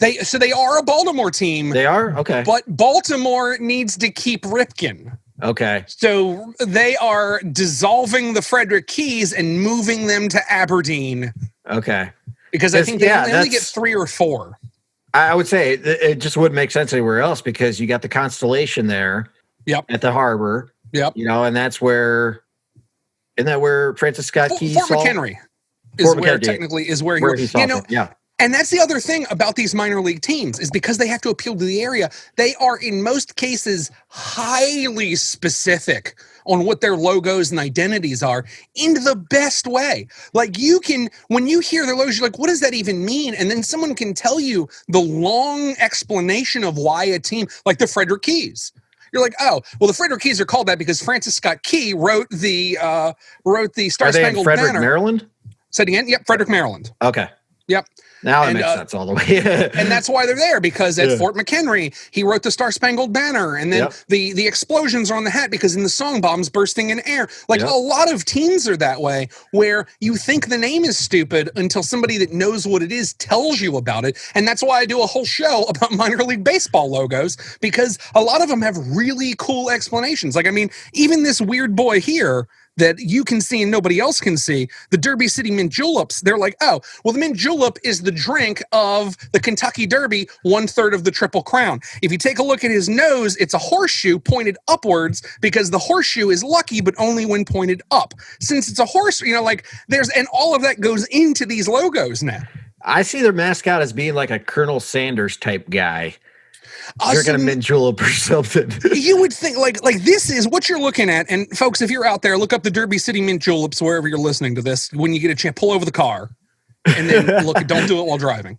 They are a Baltimore team. They are? Okay. But Baltimore needs to keep Ripken. Okay. So they are dissolving the Frederick Keys and moving them to Aberdeen. Okay. Because I think they only get 3 or 4. I would say it just wouldn't make sense anywhere else because you got the Constellation there. Yep. At the harbor. Yep. And that's where, isn't that where Francis Scott Key Fort McHenry is where technically is where he saw yeah. And that's the other thing about these minor league teams is because they have to appeal to the area, they are in most cases highly specific on what their logos and identities are in the best way. You can, when you hear their logos, you're what does that even mean? And then someone can tell you the long explanation of why a team, like the Frederick Keys. You're oh, well, the Frederick Keys are called that because Francis Scott Key wrote the Star Spangled Banner. Frederick, Maryland? Say it again. Yep, Frederick, Maryland. Okay. Yep. Now it makes sense all the way. And that's why they're there, because at Fort McHenry, he wrote the Star Spangled Banner. And then the explosions are on the hat because in the song, bombs bursting in air. Like a lot of teams are that way, where you think the name is stupid until somebody that knows what it is tells you about it. And that's why I do a whole show about minor league baseball logos, because a lot of them have really cool explanations. Like, I mean, even this weird boy here that you can see and nobody else can see, the Derby City Mint Juleps, they're like, oh, well, the mint julep is the drink of the Kentucky Derby, 1/3 of the Triple Crown. If you take a look at his nose, it's a horseshoe pointed upwards because the horseshoe is lucky, but only when pointed up. Since it's a horse, like and all of that goes into these logos now. I see their mascot as being like a Colonel Sanders type guy. You're going to mint julep or something. You would think like this is what you're looking at. And folks, if you're out there, look up the Derby City Mint Juleps wherever you're listening to this. When you get a chance, pull over the car and then look. Don't do it while driving.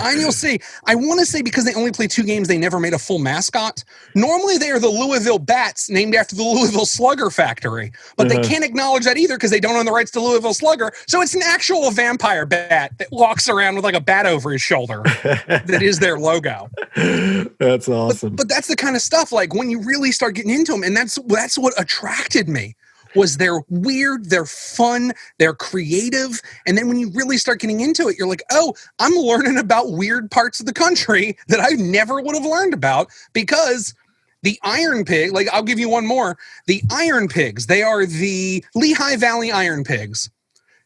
And you'll see. I want to say because they only play 2 games, they never made a full mascot. Normally, they are the Louisville Bats, named after the Louisville Slugger factory. But they can't acknowledge that either because they don't own the rights to Louisville Slugger. So it's an actual vampire bat that walks around with like a bat over his shoulder. That is their logo. That's awesome. But that's the kind of stuff, like when you really start getting into them, and that's what attracted me. Was they're weird, they're fun, they're creative. And then when you really start getting into it, you're like, oh, I'm learning about weird parts of the country that I never would have learned about, because the Iron Pig, like I'll give you one more. The Iron Pigs, they are the Lehigh Valley Iron Pigs.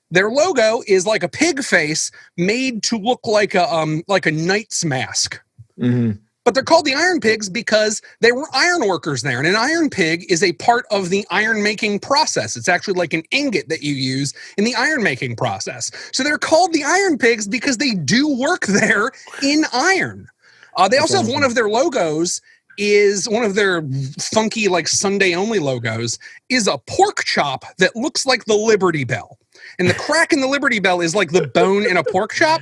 Their logo is like a pig face made to look like a knight's mask. Mm-hmm. But they're called the Iron Pigs because they were iron workers there. And an iron pig is a part of the iron making process. It's actually like an ingot that you use in the iron making process. So they're called the Iron Pigs because they do work there in iron. They also have one of their logos is one of their funky, like Sunday only logos is a pork chop that looks like the Liberty Bell. And the crack in the Liberty Bell is like the bone in a pork chop.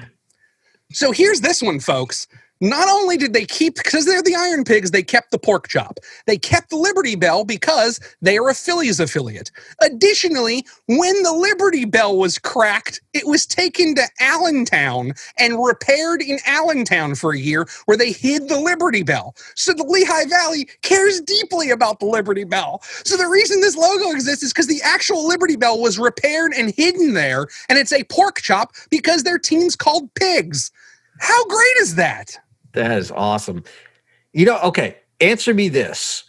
So here's this one, folks. Not only did they keep, because they're the Iron Pigs, they kept the pork chop. They kept the Liberty Bell because they are a Phillies affiliate. Additionally, when the Liberty Bell was cracked, it was taken to Allentown and repaired in Allentown for a year, where they hid the Liberty Bell. So the Lehigh Valley cares deeply about the Liberty Bell. So the reason this logo exists is because the actual Liberty Bell was repaired and hidden there, and it's a pork chop because their team's called Pigs. How great is that? That is awesome. Okay, answer me this.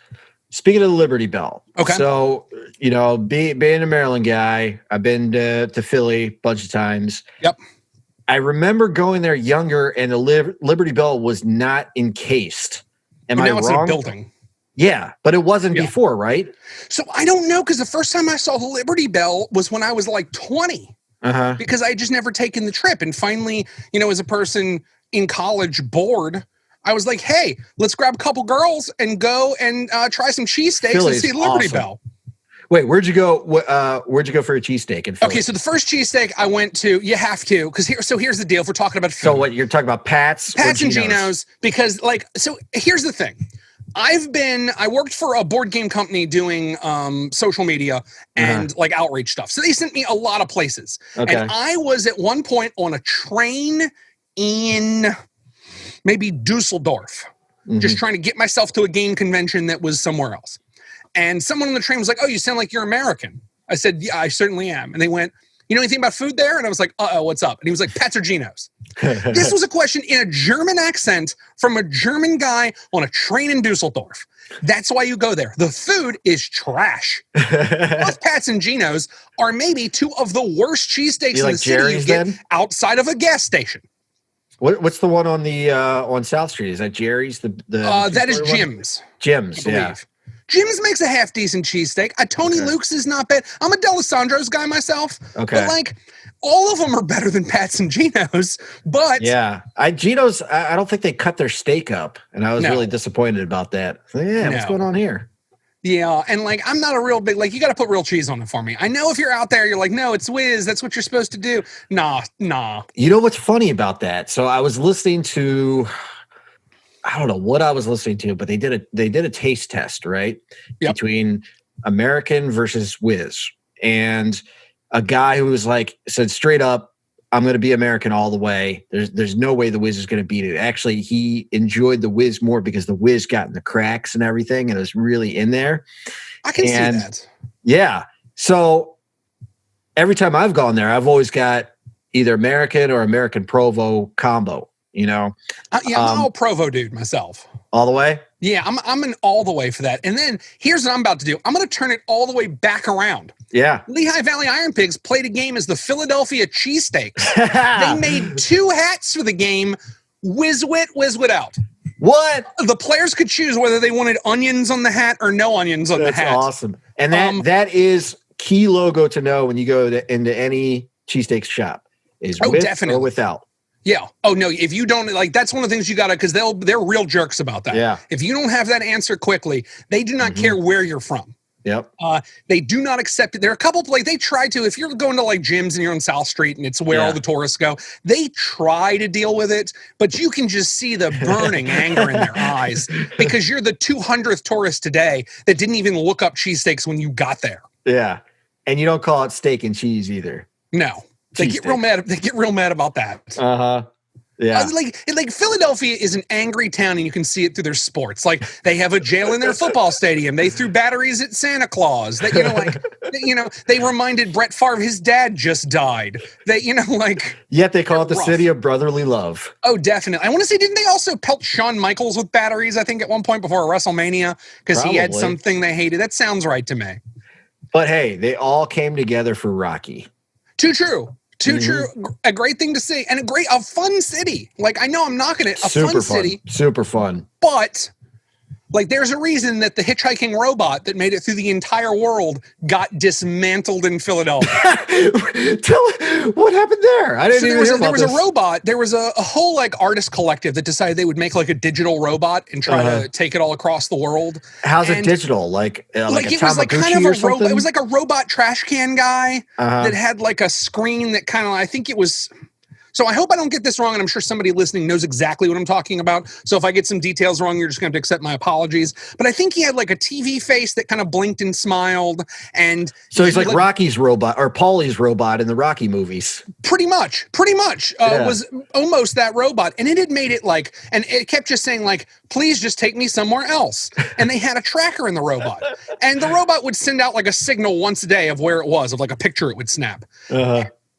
Speaking of the Liberty Bell. Okay. So, being a Maryland guy, I've been to Philly a bunch of times. Yep. I remember going there younger, and the Liberty Bell was not encased. Am I wrong? Now it's in a building. Yeah, but it wasn't before, right? So I don't know, because the first time I saw the Liberty Bell was when I was like 20. Because I had just never taken the trip. And finally, as a person in college bored, I was like, hey, let's grab a couple girls and go and try some cheesesteaks and see Liberty Bell. Wait, where'd you go? Where'd you go for a cheesesteak in Philly? Okay, so the first cheesesteak I went to, you have to, because here's the deal. If we're talking about food. So what, you're talking about Pat's and Geno's, because so here's the thing. I worked for a board game company doing social media and like outreach stuff. So they sent me a lot of places. Okay. And I was at one point on a train in maybe Dusseldorf, just trying to get myself to a game convention that was somewhere else. And someone on the train was like, oh, you sound like you're American. I said, yeah, I certainly am. And they went, you know anything about food there? And I was like, uh-oh, what's up? And he was like, Pat's or Geno's. This was a question in a German accent from a German guy on a train in Dusseldorf. That's why you go there. The food is trash. Both Pat's and Geno's are maybe two of the worst cheesesteaks in the city you get outside of a gas station. What's the one on the on South Street? Is that Jerry's? That is Jim's. Jim's, yeah. Jim's makes a half decent cheesesteak. Tony Luke's is not bad. I'm a D'Alessandro's guy myself. Okay. But like all of them are better than Pat's and Geno's. But yeah, Geno's, I don't think they cut their steak up, and I was really disappointed about that. So, what's going on here? Yeah, and like I'm not a real big, like you got to put real cheese on it for me. I know if you're out there, you're like, no, it's whiz. That's what you're supposed to do. Nah. You know what's funny about that? So I was listening to, I don't know what I was listening to, but they did a taste test, right? Yep. Between American versus whiz, and a guy who was like said straight up, I'm going to be American all the way. There's no way the Wiz is going to beat it. Actually, he enjoyed the Wiz more because the Wiz got in the cracks and everything, and it was really in there. I can see that. Yeah. So every time I've gone there, I've always got either American or American Provo combo, you know? Yeah, I'm all Provo dude myself. All the way? Yeah, I'm an all the way for that. And then here's what I'm about to do. I'm going to turn it all the way back around. Yeah. Lehigh Valley Iron Pigs played a game as the Philadelphia Cheesesteaks. They made 2 hats for the game, Whiz-Wit out. What? The players could choose whether they wanted onions on the hat or no onions on the hat. That's awesome. And that is key logo to know when you go into any cheesesteaks shop is with definitely. or without. Yeah. Oh no, if you don't, like, that's one of the things you gotta, because they're real jerks about that. Yeah. If you don't have that answer quickly, they do not care where you're from. Yep. They do not accept it. There are a couple of they try to, if you're going to like gyms and you're on South Street and it's where all the tourists go, they try to deal with it, but you can just see the burning anger in their eyes because you're the 200th tourist today that didn't even look up cheesesteaks when you got there. Yeah. And you don't call it steak and cheese either. No. They get real mad. They get real mad about that. Yeah. Like Philadelphia is an angry town, and you can see it through their sports. Like they have a jail in their football stadium. They threw batteries at Santa Claus. That they reminded Brett Favre his dad just died. Yet they call it the city of brotherly love. Oh, definitely. I want to say, didn't they also pelt Shawn Michaels with batteries? I think at one point before a WrestleMania because he had something they hated. That sounds right to me. But hey, they all came together for Rocky. Too true. Too true. A great thing to see. And a fun city. Like, I know I'm knocking it. Fun city. Super fun. But, like, there's a reason that the hitchhiking robot that made it through the entire world got dismantled in Philadelphia. What happened there? I didn't even hear about There was a robot. There was a whole, like, artist collective that decided they would make, like, a digital robot and try to take it all across the world. How's it digital? Like it was like kind of a robot. It was like a robot trash can guy that had, like, a screen that kind of, I think it was... So I hope I don't get this wrong, and I'm sure somebody listening knows exactly what I'm talking about. So if I get some details wrong, you're just going to have to accept my apologies. But I think he had like a TV face that kind of blinked and smiled. And so he's like Rocky's robot or Paulie's robot in the Rocky movies. Pretty much was almost that robot. And it had made it and it kept just saying like, please just take me somewhere else. And they had a tracker in the robot. And the robot would send out like a signal once a day of where it was, of like a picture it would snap.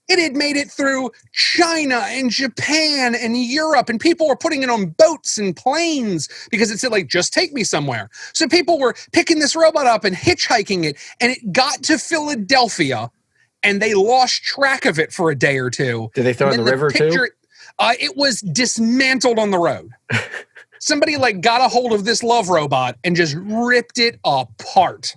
It had made it through China and Japan and Europe, and people were putting it on boats and planes because it said, like, just take me somewhere. So people were picking this robot up and hitchhiking it, and it got to Philadelphia, and they lost track of it for a day or two. Did they throw it in the river, too? It was dismantled on the road. Somebody, like, got a hold of this love robot and just ripped it apart.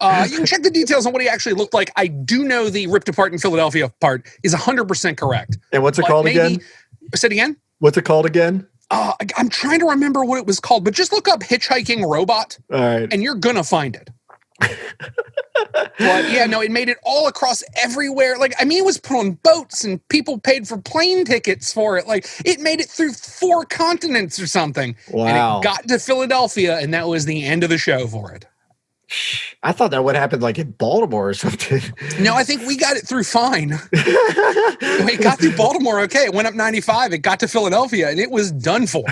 You can check the details on what he actually looked like. I do know the ripped apart in Philadelphia part is 100% correct. And what's it called again? Say it again? What's it called again? I'm trying to remember what it was called, but just look up hitchhiking robot. All right. And you're going to find it. But yeah, no, it made it all across everywhere. Like, I mean, it was put on boats and people paid for plane tickets for it. Like, it made it through 4 continents or something. Wow. And it got to Philadelphia, and that was the end of the show for it. I thought that would happen like in Baltimore or something. No, I think we got it through fine. It got through Baltimore okay. It went up 95. It got to Philadelphia, and it was done for.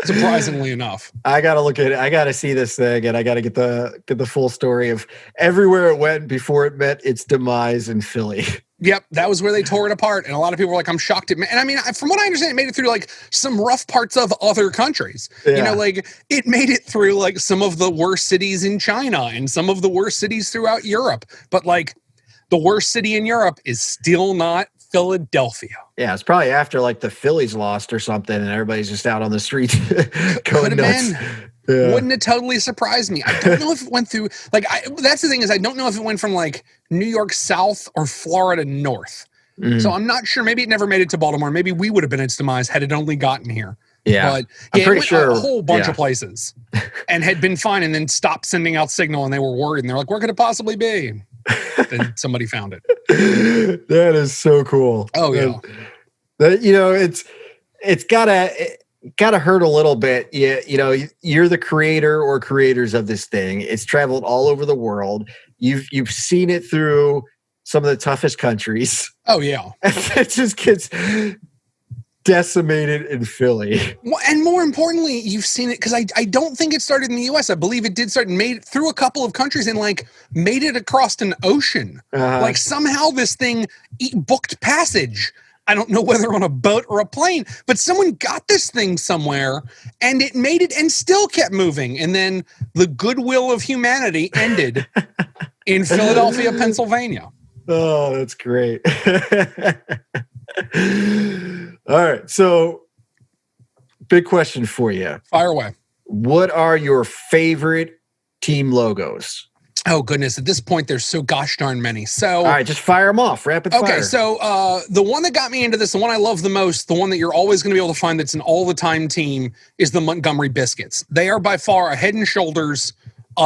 Surprisingly enough. I got to look at it. I got to see this thing, and I got to get the full story of everywhere it went before it met its demise in Philly. Yep, that was where they tore it apart, and a lot of people were like, I'm shocked. And I mean, from what I understand, it made it through like some rough parts of other countries. Yeah. You know, like it made it through like some of the worst cities in China and some of the worst cities throughout Europe. But like the worst city in Europe is still not Philadelphia. Yeah, it's probably after like the Phillies lost or something, and everybody's just out on the streets going nuts. Yeah. Wouldn't it totally surprise me? I don't know if it went through, like, that's the thing is I don't know if it went from, like, New York South or Florida North. So I'm not sure. Maybe it never made it to Baltimore. Maybe we would have been its demise had it only gotten here. Yeah. But I'm pretty it went sure a whole bunch of places and had been fine and then stopped sending out signal and they were worried and they're like, where could it possibly be? Then somebody found it. That is so cool. Oh, yeah. That, you know, it's gotta hurt a little bit. Yeah, you know, you're the creator or creators of this thing. It's traveled all over the world. You've seen it through some of the toughest countries. Oh, yeah. It just gets decimated in Philly. Well, and more importantly, you've seen it because I don't think it started in the U.S. I believe it did start and made it through a couple of countries and like made it across an ocean. Like somehow this thing booked passage. I don't know whether on a boat or a plane, but someone got this thing somewhere and it made it and still kept moving. And then the goodwill of humanity ended in Philadelphia, Pennsylvania. Oh, that's great. All right. So big question for you. Fire away. What are your favorite team logos? Oh, goodness. At this point, there's so gosh darn many. So, all right, just fire them off. Rapid fire. Okay, so the one that got me into this, the one I love the most, the one that you're always going to be able to find that's an all-the-time team is the Montgomery Biscuits. They are by far a head and shoulders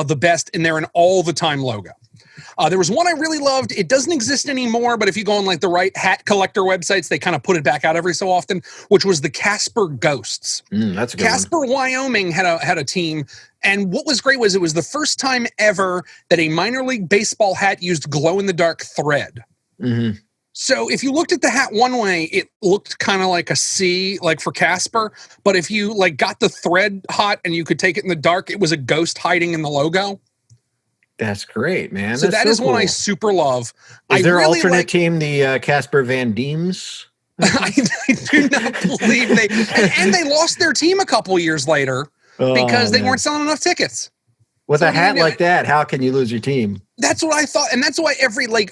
the best, and they're an all-the-time logo. There was one I really loved. It doesn't exist anymore, but if you go on like the right hat collector websites, they kind of put it back out every so often, which was the Casper Ghosts. That's a good Casper, one. Wyoming had a team. And what was great was it was the first time ever that a minor league baseball hat used glow-in-the-dark thread. Mm-hmm. So if you looked at the hat one way, it looked kind of like a C, like for Casper. But if you like got the thread hot and you could take it in the dark, it was a ghost hiding in the logo. That's great, man. So that's that is cool. one I super love. Is there an really alternate team, the Casper Van Diems? I do not believe they... And they lost their team a couple years later because they weren't selling enough tickets. With a hat like that, how can you lose your team? That's what I thought. And that's why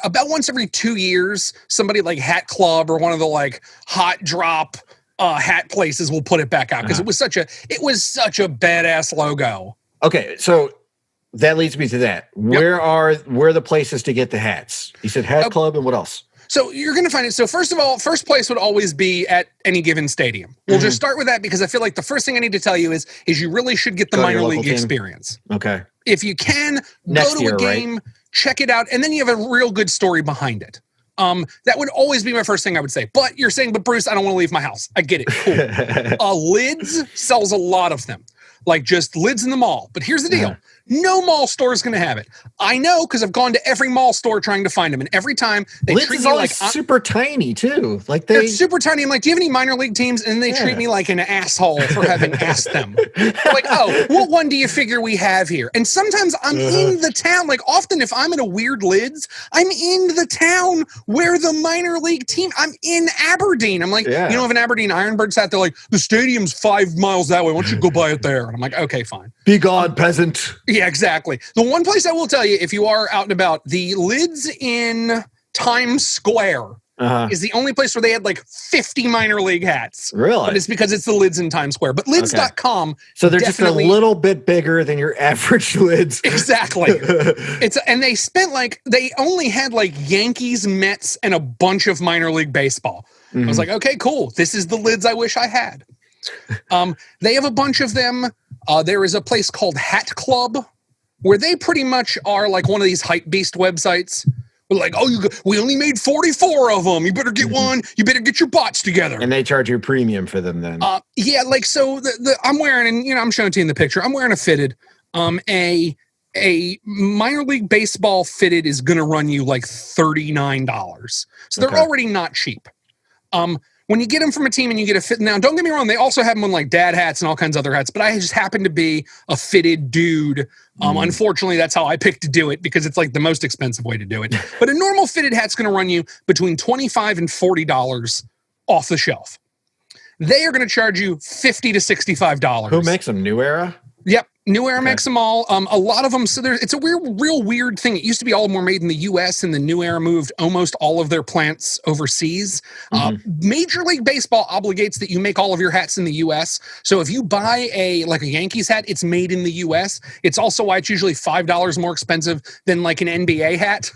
about once every 2 years, somebody like Hat Club or one of the like hot drop hat places will put it back out because it was such a badass logo. Okay, so that leads me to that. Where are the places to get the hats? You said Hat Club and what else? So you're going to find it. So first of all, first place would always be at any given stadium. We'll just start with that because I feel like the first thing I need to tell you is you really should get the minor league experience. Okay. If you can, go to a game, check it out, and then you have a real good story behind it. That would always be my first thing I would say. But you're saying, but Bruce, I don't want to leave my house. I get it. Cool. Lids sells a lot of them. Like just lids in the mall. But here's the deal. No mall store is going to have it. I know because I've gone to every mall store trying to find them. And every time they lids treat is me always like... super tiny, too. Like they're super tiny. I'm like, do you have any minor league teams? And they treat me like an asshole for having asked them. Like, oh, what one do you figure we have here? And sometimes I'm in the town. Like often if I'm in a weird lids, I'm in the town where the minor league team... I'm in Aberdeen. I'm like, you know, if an Aberdeen Ironbirds hat, they're like, the stadium's 5 miles that way. Why don't you go buy it there? And I'm like, okay, fine. Be gone, peasant. Yeah, exactly. The one place I will tell you, if you are out and about, the lids in Times Square is the only place where they had like 50 minor league hats. Really? But it's because it's the lids in Times Square. But lids.com. So they're just a little bit bigger than your average lids. Exactly. And they spent they only had like Yankees, Mets, and a bunch of minor league baseball. I was like, okay, cool. This is the lids I wish I had. They have a bunch of them. There is a place called Hat Club where they pretty much are like one of these hype beast websites. We're like, we only made 44 of them. You better get one. You better get your bots together. And they charge you a premium for them then. So I'm wearing, and I'm showing it to you in the picture. I'm wearing a fitted. A minor league baseball fitted is going to run you like $39. So they're already not cheap. When you get them from a team and you get a fit, now don't get me wrong, they also have them on like dad hats and all kinds of other hats, but I just happen to be a fitted dude. Unfortunately, that's how I picked to do it because it's like the most expensive way to do it. But a normal fitted hat's going to run you between $25 and $40 off the shelf. They are going to charge you $50 to $65. Who makes them? New Era? Yep. New Era makes them all. A lot of them. So it's a real weird thing. It used to be all of them were made in the U.S. and the New Era moved almost all of their plants overseas. Major League Baseball obligates that you make all of your hats in the U.S. So if you buy a Yankees hat, it's made in the U.S. It's also why it's usually $5 more expensive than like an NBA hat.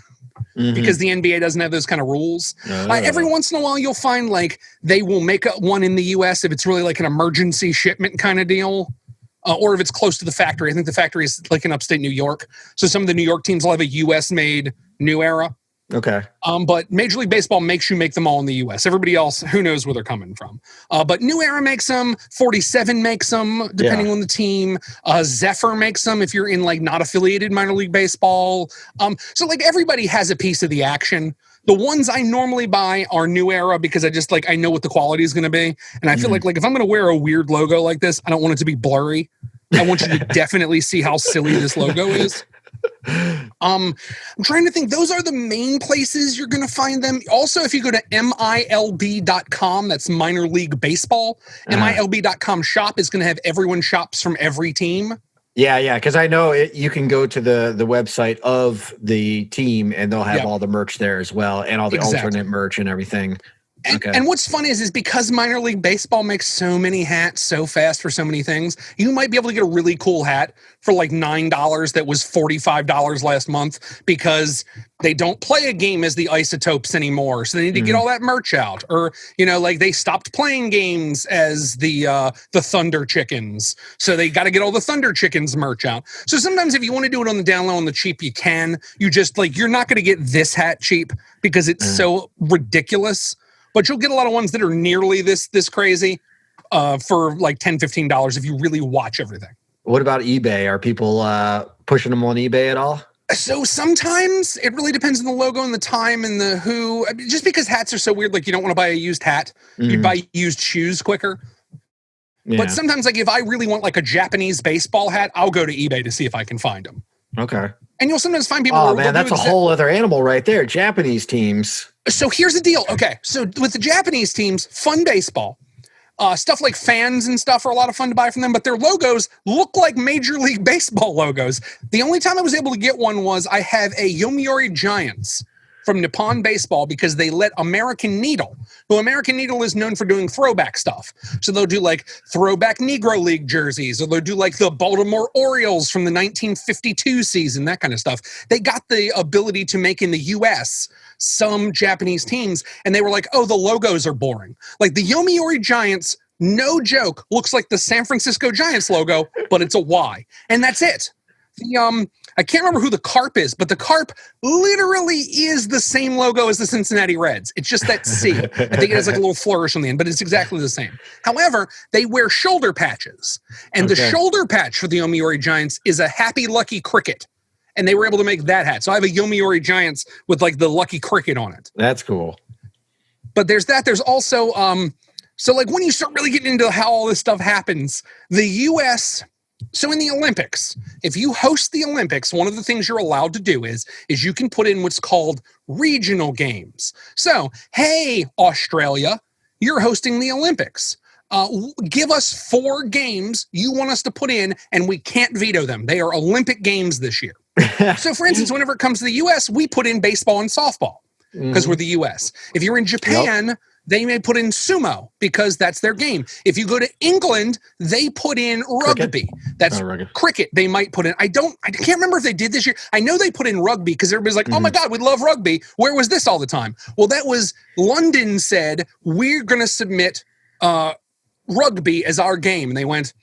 Because the NBA doesn't have those kind of rules. Every once in a while, you'll find like they will make one in the U.S. if it's really like an emergency shipment kind of deal. Or if it's close to the factory. I think the factory is like in upstate New York. So some of the New York teams will have a U.S.-made New Era. Okay. But Major League Baseball makes you make them all in the U.S. Everybody else, who knows where they're coming from. But New Era makes them. 47 makes them, depending on the team. Zephyr makes them if you're in like not affiliated minor league baseball. So like everybody has a piece of the action. The ones I normally buy are New Era because I know what the quality is going to be. And I feel like if I'm going to wear a weird logo like this, I don't want it to be blurry. I want you to definitely see how silly this logo is. I'm trying to think. Those are the main places you're going to find them. Also, if you go to MiLB.com, that's minor league baseball. MiLB.com shop is going to have everyone shops from every team. Yeah, because I know you can go to the website of the team and they'll have all the merch there as well and all the alternate merch and everything. And what's fun is because minor league baseball makes so many hats so fast for so many things, you might be able to get a really cool hat for like $9 that was $45 last month because they don't play a game as the Isotopes anymore. So they need to get all that merch out. Or, like they stopped playing games as the Thunder Chickens. So they got to get all the Thunder Chickens merch out. So sometimes if you want to do it on the down low on the cheap, you can. You just you're not going to get this hat cheap because it's so ridiculous. But you'll get a lot of ones that are nearly this crazy for like $10, $15 if you really watch everything. What about eBay? Are people pushing them on eBay at all? So sometimes it really depends on the logo and the time and the who. I mean, just because hats are so weird, like you don't want to buy a used hat. You'd buy used shoes quicker. Yeah. But sometimes if I really want like a Japanese baseball hat, I'll go to eBay to see if I can find them. Okay. And you'll sometimes find people. Oh man, that's a whole other animal right there. Japanese teams. So here's the deal. Okay, so with the Japanese teams, fun baseball. Stuff like fans and stuff are a lot of fun to buy from them, but their logos look like Major League Baseball logos. The only time I was able to get one was I have a Yomiuri Giants from Nippon Baseball because they let American Needle, who American Needle is known for doing throwback stuff. So they'll do like throwback Negro League jerseys, or they'll do like the Baltimore Orioles from the 1952 season, that kind of stuff. They got the ability to make in the U.S. some Japanese teams, and they were like, oh, the logos are boring. Like the Yomiuri Giants, no joke, looks like the San Francisco Giants logo, but it's a Y. And that's it. I can't remember who the Carp is, but the Carp literally is the same logo as the Cincinnati Reds. It's just that C. I think it has like a little flourish on the end, but it's exactly the same. However, they wear shoulder patches, and the shoulder patch for the Yomiuri Giants is a happy lucky cricket. And they were able to make that hat. So I have a Yomiuri Giants with like the lucky cricket on it. That's cool. But there's that. There's also, so like when you start really getting into how all this stuff happens, the U.S., so in the Olympics, if you host the Olympics, one of the things you're allowed to do is you can put in what's called regional games. So, hey, Australia, you're hosting the Olympics. Give us 4 games you want us to put in, and we can't veto them. They are Olympic games this year. So, for instance, whenever it comes to the U.S., we put in baseball and softball because we're the U.S. If you're in Japan, they may put in sumo because that's their game. If you go to England, they put in rugby. That's cricket. They might put in. I can't remember if they did this year. I know they put in rugby because everybody's like, oh my God, we love rugby. Where was this all the time? Well, that was London said, we're going to submit rugby as our game. And they went,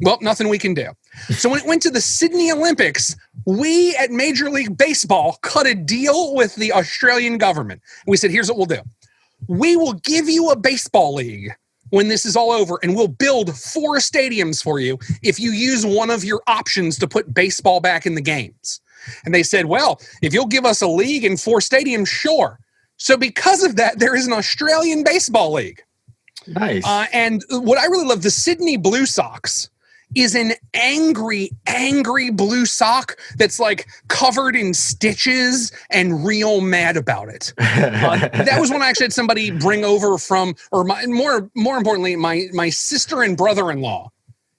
well, nothing we can do. So when it went to the Sydney Olympics, we at Major League Baseball cut a deal with the Australian government. We said, here's what we'll do. We will give you a baseball league when this is all over, and we'll build 4 stadiums for you if you use one of your options to put baseball back in the games. And they said, well, if you'll give us a league and 4 stadiums, sure. So because of that, there is an Australian baseball league. Nice. And what I really love, the Sydney Blue Sox is an angry, angry blue sock that's like covered in stitches and real mad about it. That was when I actually had somebody bring over from, or more importantly, my sister and brother-in-law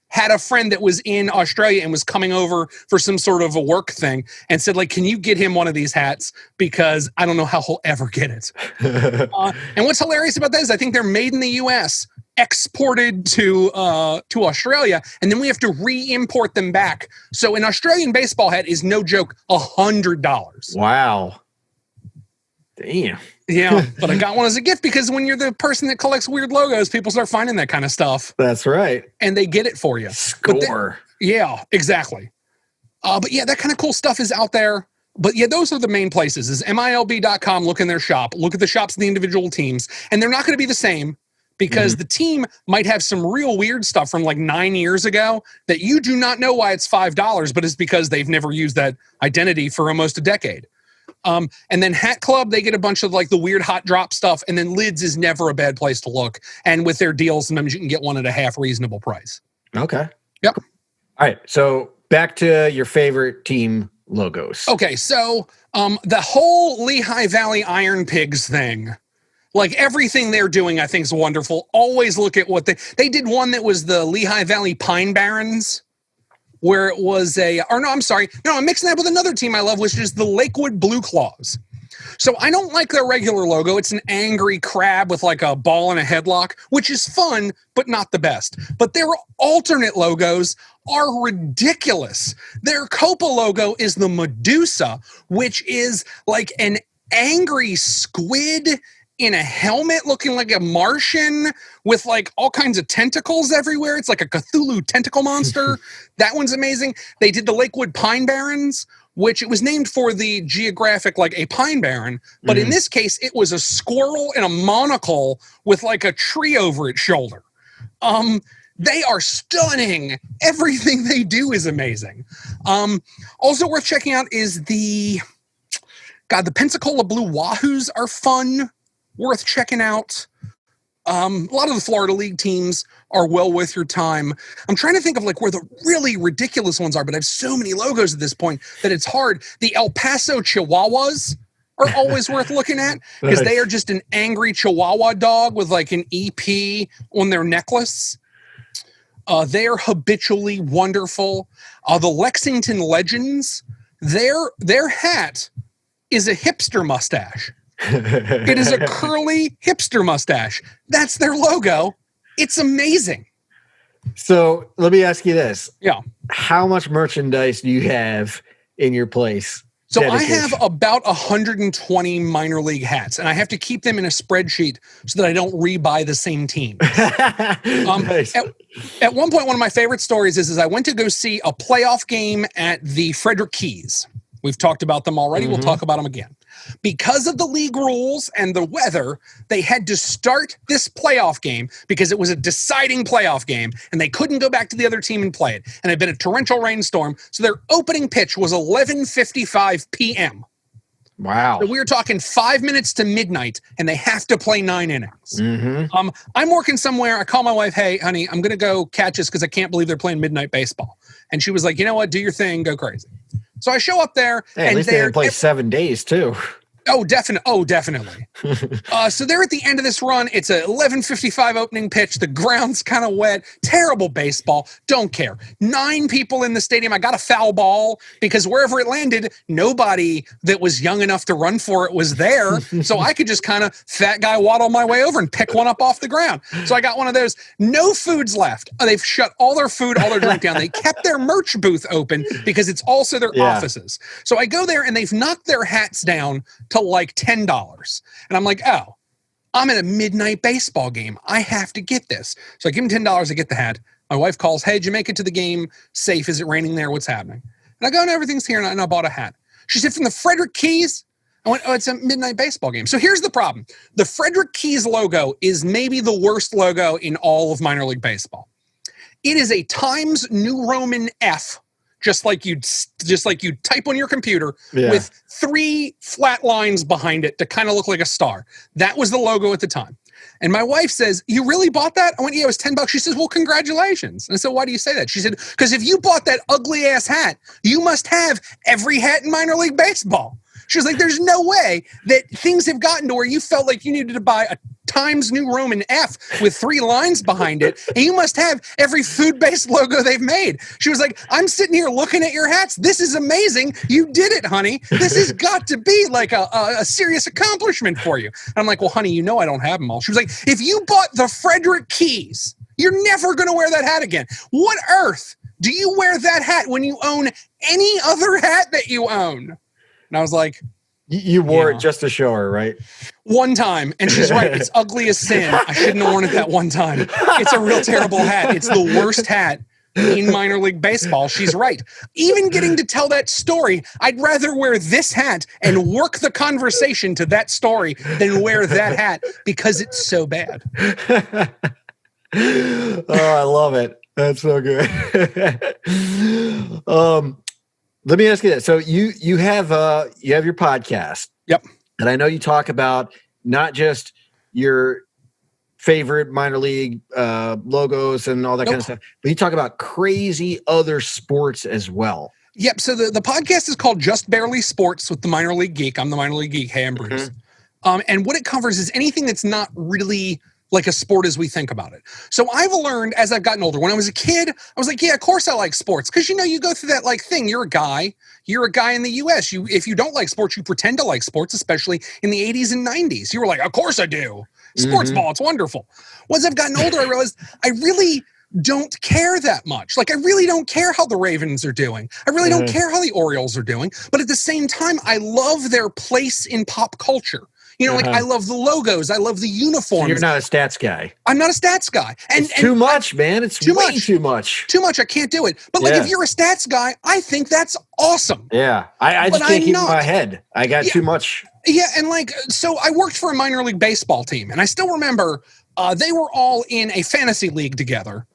had a friend that was in Australia and was coming over for some sort of a work thing and said, like, can you get him one of these hats? Because I don't know how he'll ever get it. And what's hilarious about that is I think they're made in the U.S., exported to Australia, and then we have to re-import them back. So an Australian baseball hat is no joke, $100. Wow. Damn. Yeah, but I got one as a gift because when you're the person that collects weird logos, people start finding that kind of stuff. That's right. And they get it for you. Score. Yeah, exactly. But yeah, that kind of cool stuff is out there. But yeah, those are the main places is MiLB.com. Look in their shop, look at the shops of the individual teams, and they're not going to be the same because the team might have some real weird stuff from like 9 years ago that you do not know why it's $5, but it's because they've never used that identity for almost a decade. And then Hat Club, they get a bunch of like the weird hot drop stuff. And then Lids is never a bad place to look. And with their deals, sometimes you can get one at a half reasonable price. Okay. Yep. All right. So back to your favorite team logos. Okay. So the whole Lehigh Valley Iron Pigs thing, like everything they're doing, I think is wonderful. Always look at what they did one that was the Lehigh Valley Pine Barrens, where it was I'm mixing that with another team I love, which is the Lakewood Blue Claws. So I don't like their regular logo. It's an angry crab with like a ball and a headlock, which is fun, but not the best. But their alternate logos are ridiculous. Their Copa logo is the Medusa, which is like an angry squid in a helmet looking like a Martian with like all kinds of tentacles everywhere. It's like a Cthulhu tentacle monster. That one's amazing. They did the Lakewood Pine Barrens, which it was named for the geographic, like a pine barren. But in this case, it was a squirrel in a monocle with like a tree over its shoulder. They are stunning. Everything they do is amazing. Also worth checking out is the Pensacola Blue Wahoos are fun. Worth checking out. A lot of the Florida League teams are well worth your time. I'm trying to think of like where the really ridiculous ones are, but I have so many logos at this point that it's hard. The El Paso Chihuahuas are always worth looking at because they are just an angry Chihuahua dog with like an EP on their necklace. They are habitually wonderful. The Lexington Legends, their hat is a hipster mustache. It is a curly hipster mustache. That's their logo. It's amazing. So let me ask you this. Yeah. How much merchandise do you have in your place? So I have about 120 minor league hats, and I have to keep them in a spreadsheet so that I don't rebuy the same team. Nice. At one point, one of my favorite stories is I went to go see a playoff game at the Frederick Keys. We've talked about them already. We'll talk about them again. Because of the league rules and the weather, they had to start this playoff game because it was a deciding playoff game, and they couldn't go back to the other team and play it. And it had been a torrential rainstorm, so their opening pitch was 11:55 p.m. Wow. So we were talking 5 minutes to midnight, and they have to play 9 innings. I'm working somewhere. I call my wife, hey, honey, I'm going to go catch this because I can't believe they're playing midnight baseball. And she was like, you know what? Do your thing. Go crazy. So I show up there. Hey, at least they didn't play 7 days, too. Oh, definitely. So they're at the end of this run. It's a 11:55 opening pitch. The ground's kind of wet. Terrible baseball. Don't care. 9 people in the stadium. I got a foul ball because wherever it landed, nobody that was young enough to run for it was there. So I could just kind of fat guy waddle my way over and pick one up off the ground. So I got one of those. No food's left. They've shut all their food, all their drink down. They kept their merch booth open because it's also their offices. So I go there and they've knocked their hats down to like $10. And I'm like, oh, I'm at a midnight baseball game. I have to get this. So I give them $10 to get the hat. My wife calls, hey, did you make it to the game safe? Is it raining there? What's happening? And I go, no, everything's here. And I bought a hat. She said, from the Frederick Keys? I went, oh, it's a midnight baseball game. So here's the problem. The Frederick Keys logo is maybe the worst logo in all of minor league baseball. It is a Times New Roman F, just like you type on your computer with 3 flat lines behind it to kind of look like a star. That was the logo at the time. And my wife says, you really bought that? I went, yeah, it was $10. She says, well, congratulations. And I said, why do you say that? She said, because if you bought that ugly ass hat, you must have every hat in minor league baseball. She was like, there's no way that things have gotten to where you felt like you needed to buy a Times New Roman F with 3 lines behind it, and you must have every food-based logo they've made. She was like, I'm sitting here looking at your hats. This is amazing. You did it, honey. This has got to be like a serious accomplishment for you. And I'm like, well, honey, you know I don't have them all. She was like, if you bought the Frederick Keys, you're never going to wear that hat again. What earth do you wear that hat when you own any other hat that you own? And I was like, you wore it just to show her, right? One time. And she's right. It's ugly as sin. I shouldn't have worn it that one time. It's a real terrible hat. It's the worst hat in minor league baseball. She's right. Even getting to tell that story, I'd rather wear this hat and work the conversation to that story than wear that hat because it's so bad. Oh, I love it. That's so good. Let me ask you this. So you have your podcast. Yep. And I know you talk about not just your favorite minor league logos and all that kind of stuff, but you talk about crazy other sports as well. Yep. So the podcast is called Just Barely Sports with the Minor League Geek. I'm the Minor League Geek. Hey, I'm Bruce. And what it covers is anything that's not really like a sport as we think about it. So I've learned as I've gotten older. When I was a kid, I was like, yeah, of course I like sports. Because, you go through that like thing. You're a guy in the US. If you don't like sports, you pretend to like sports, especially in the 80s and 90s. You were like, of course I do. Sports ball, it's wonderful. Once I've gotten older, I realized I really don't care that much. Like, I really don't care how the Ravens are doing. I really don't care how the Orioles are doing. But at the same time, I love their place in pop culture. Like I love the logos. I love the uniforms. So you're not a stats guy. I'm not a stats guy. And it's too much, man. It's too much. Too much. I can't do it. But like, if you're a stats guy, I think that's awesome. Yeah. I just can't keep it in my head. I got too much. Yeah. And like, so I worked for a minor league baseball team, and I still remember they were all in a fantasy league together.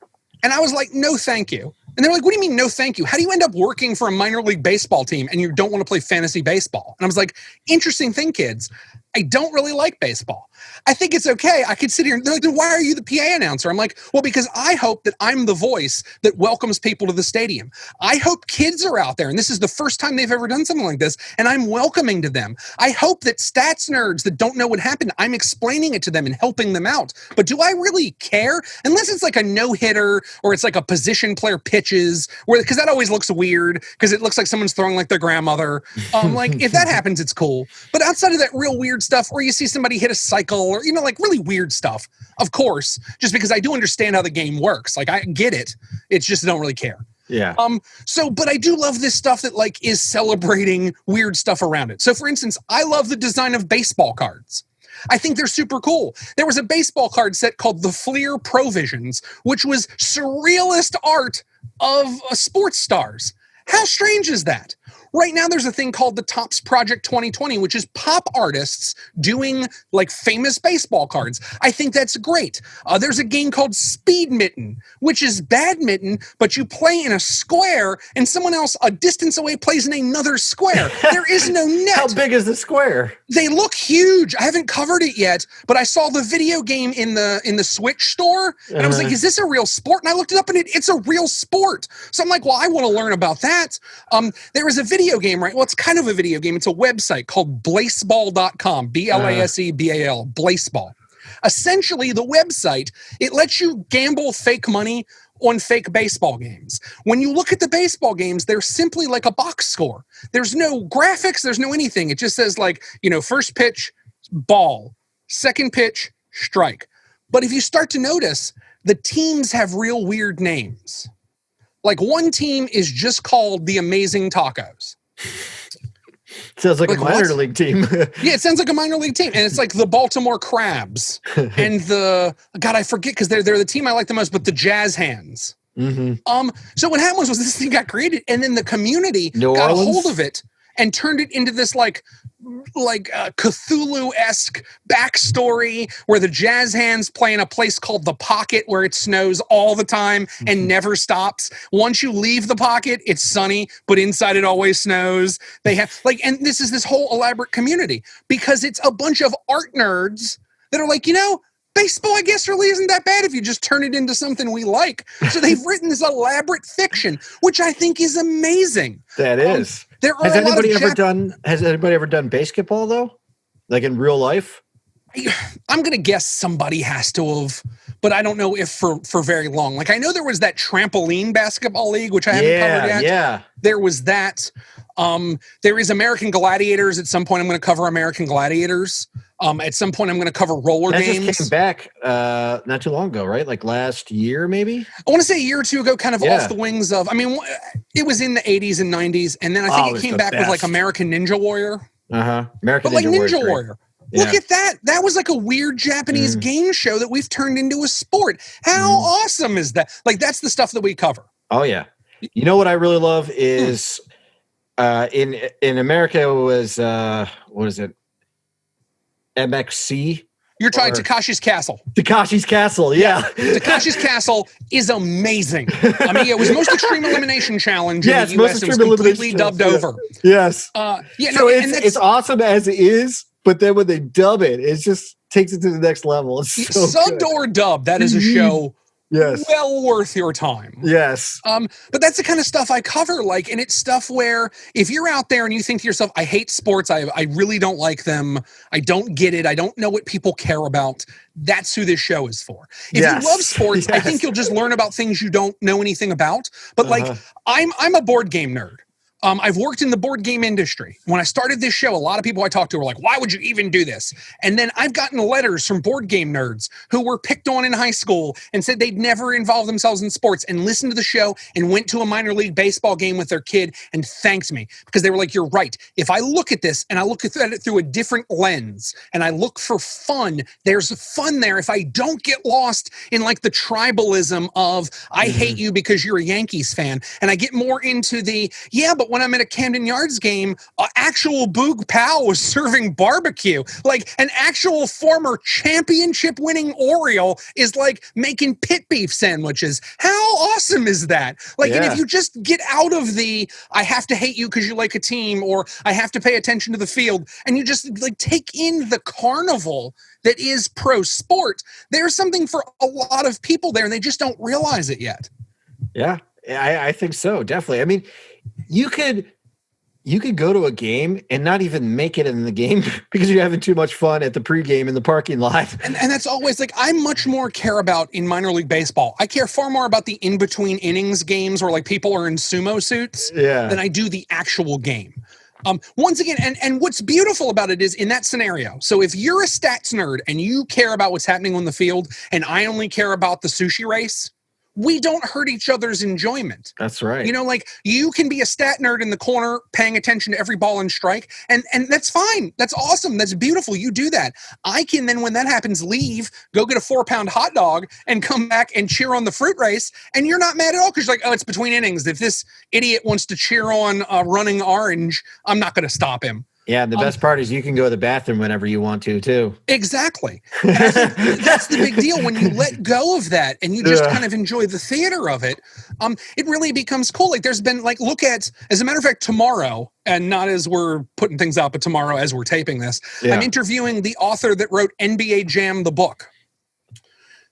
And I was like, no, thank you. And they're like, what do you mean, no, thank you? How do you end up working for a minor league baseball team and you don't want to play fantasy baseball? And I was like, interesting thing, kids. I don't really like baseball. I think it's okay. I could sit here and they're like, then why are you the PA announcer? I'm like, well, because I hope that I'm the voice that welcomes people to the stadium. I hope kids are out there, and this is the first time they've ever done something like this, and I'm welcoming to them. I hope that stats nerds that don't know what happened, I'm explaining it to them and helping them out. But do I really care? Unless it's like a no-hitter or it's like a position player pitches, because that always looks weird because it looks like someone's throwing like their grandmother. Like, if that happens, it's cool. But outside of that real weird stuff where you see somebody hit a cycle or, like really weird stuff, of course, just because I do understand how the game works. Like, I get it. It's just I don't really care. Yeah. But I do love this stuff that like is celebrating weird stuff around it. So for instance, I love the design of baseball cards. I think they're super cool. There was a baseball card set called the Fleer Provisions, which was surrealist art of sports stars. How strange is that? Right now, there's a thing called the Topps Project 2020, which is pop artists doing like famous baseball cards. I think that's great. There's a game called Speed Mitten, which is badminton, but you play in a square and someone else a distance away plays in another square. There is no net. How big is the square? They look huge. I haven't covered it yet, but I saw the video game in the Switch store, and I was like, is this a real sport? And I looked it up, and it's a real sport. So I'm like, well, I want to learn about that. There is a video game, right? Well, it's kind of a video game. It's a website called blaseball.com, BLASEBAL, Blaseball. Essentially, the website, it lets you gamble fake money on fake baseball games. When you look at the baseball games, they're simply like a box score. There's no graphics, there's no anything. It just says like, first pitch, ball, second pitch, strike. But if you start to notice, the teams have real weird names. Like, one team is just called the Amazing Tacos. Sounds like a minor league team. Yeah, it sounds like a minor league team. And it's like the Baltimore Crabs and I forget because they're the team I like the most, but the Jazz Hands. Mm-hmm. So what happened was this thing got created, and then the community got a hold of it and turned it into this like Cthulhu-esque backstory where the Jazz Hands play in a place called the Pocket where it snows all the time and never stops. Once you leave the Pocket, it's sunny, but inside it always snows. They have and this whole elaborate community because it's a bunch of art nerds that are like, baseball, I guess, really isn't that bad if you just turn it into something we like. So they've written this elaborate fiction, which I think is amazing. That is. Has anybody ever done basketball though? Like in real life? I'm going to guess somebody has to have, but I don't know if for very long. Like, I know there was that trampoline basketball league, which I haven't covered yet. Yeah. There was that. There is American Gladiators. At some point, I'm going to cover American Gladiators. At some point, I'm going to cover roller games. Just came back not too long ago, right? Like last year, maybe? I want to say a year or two ago, kind of off the wings of, it was in the 80s and 90s, and then I think it came back with like American Ninja Warrior. American Ninja Warrior. Look at that. That was like a weird Japanese game show that we've turned into a sport. How awesome is that? Like, that's the stuff that we cover. Oh yeah. You know what I really love is in America it was what is it? MXC You're trying or Takashi's Castle. Takashi's Castle. Yeah. Takashi's Castle is amazing. I mean, it was most extreme elimination challenge in the US. It was completely dubbed over. Yes. Yeah. So it's awesome as it is, but then when they dub it, it just takes it to the next level. It's so subbed or dubbed. That is a show. Yes. Well worth your time. Yes. But that's the kind of stuff I cover. Like, and it's stuff where if you're out there and you think to yourself, I hate sports, I really don't like them, I don't get it, I don't know what people care about, that's who this show is for. If you love sports, I think you'll just learn about things you don't know anything about. But like, I'm a board game nerd. I've worked in the board game industry. When I started this show, a lot of people I talked to were like, why would you even do this? And then I've gotten letters from board game nerds who were picked on in high school and said they'd never involve themselves in sports and listened to the show and went to a minor league baseball game with their kid and thanked me because they were like, you're right. If I look at this and I look at it through a different lens and I look for fun, there's fun there if I don't get lost in like the tribalism of I hate you because you're a Yankees fan. And I get more into the, but when I'm at a Camden Yards game, actual Boog Powell was serving barbecue. Like an actual former championship winning Oriole is like making pit beef sandwiches. How awesome is that? Like, and if you just get out of the, I have to hate you because you like a team, or I have to pay attention to the field, and you just like take in the carnival that is pro sport, there's something for a lot of people there and they just don't realize it yet. Yeah, I think so. Definitely. I mean, you could go to a game and not even make it in the game because you're having too much fun at the pregame in the parking lot. And that's always like, I much more care about in minor league baseball. I care far more about the in-between innings games where like people are in sumo suits than I do the actual game. Once again, and what's beautiful about it is in that scenario. So if you're a stats nerd and you care about what's happening on the field and I only care about the sushi race, we don't hurt each other's enjoyment. That's right. You know, like you can be a stat nerd in the corner paying attention to every ball and strike, and that's fine. That's awesome. That's beautiful. You do that. I can then, when that happens, leave, go get a 4-pound hot dog and come back and cheer on the fruit race, and you're not mad at all because you're like, oh, it's between innings. If this idiot wants to cheer on running orange, I'm not going to stop him. Yeah, and the best part is you can go to the bathroom whenever you want to, too. Exactly. And I think that's the big deal. When you let go of that and you just kind of enjoy the theater of it, it really becomes cool. Like there's been like, look at, as a matter of fact, tomorrow, and not as we're putting things out, but tomorrow as we're taping this, I'm interviewing the author that wrote NBA Jam, the book.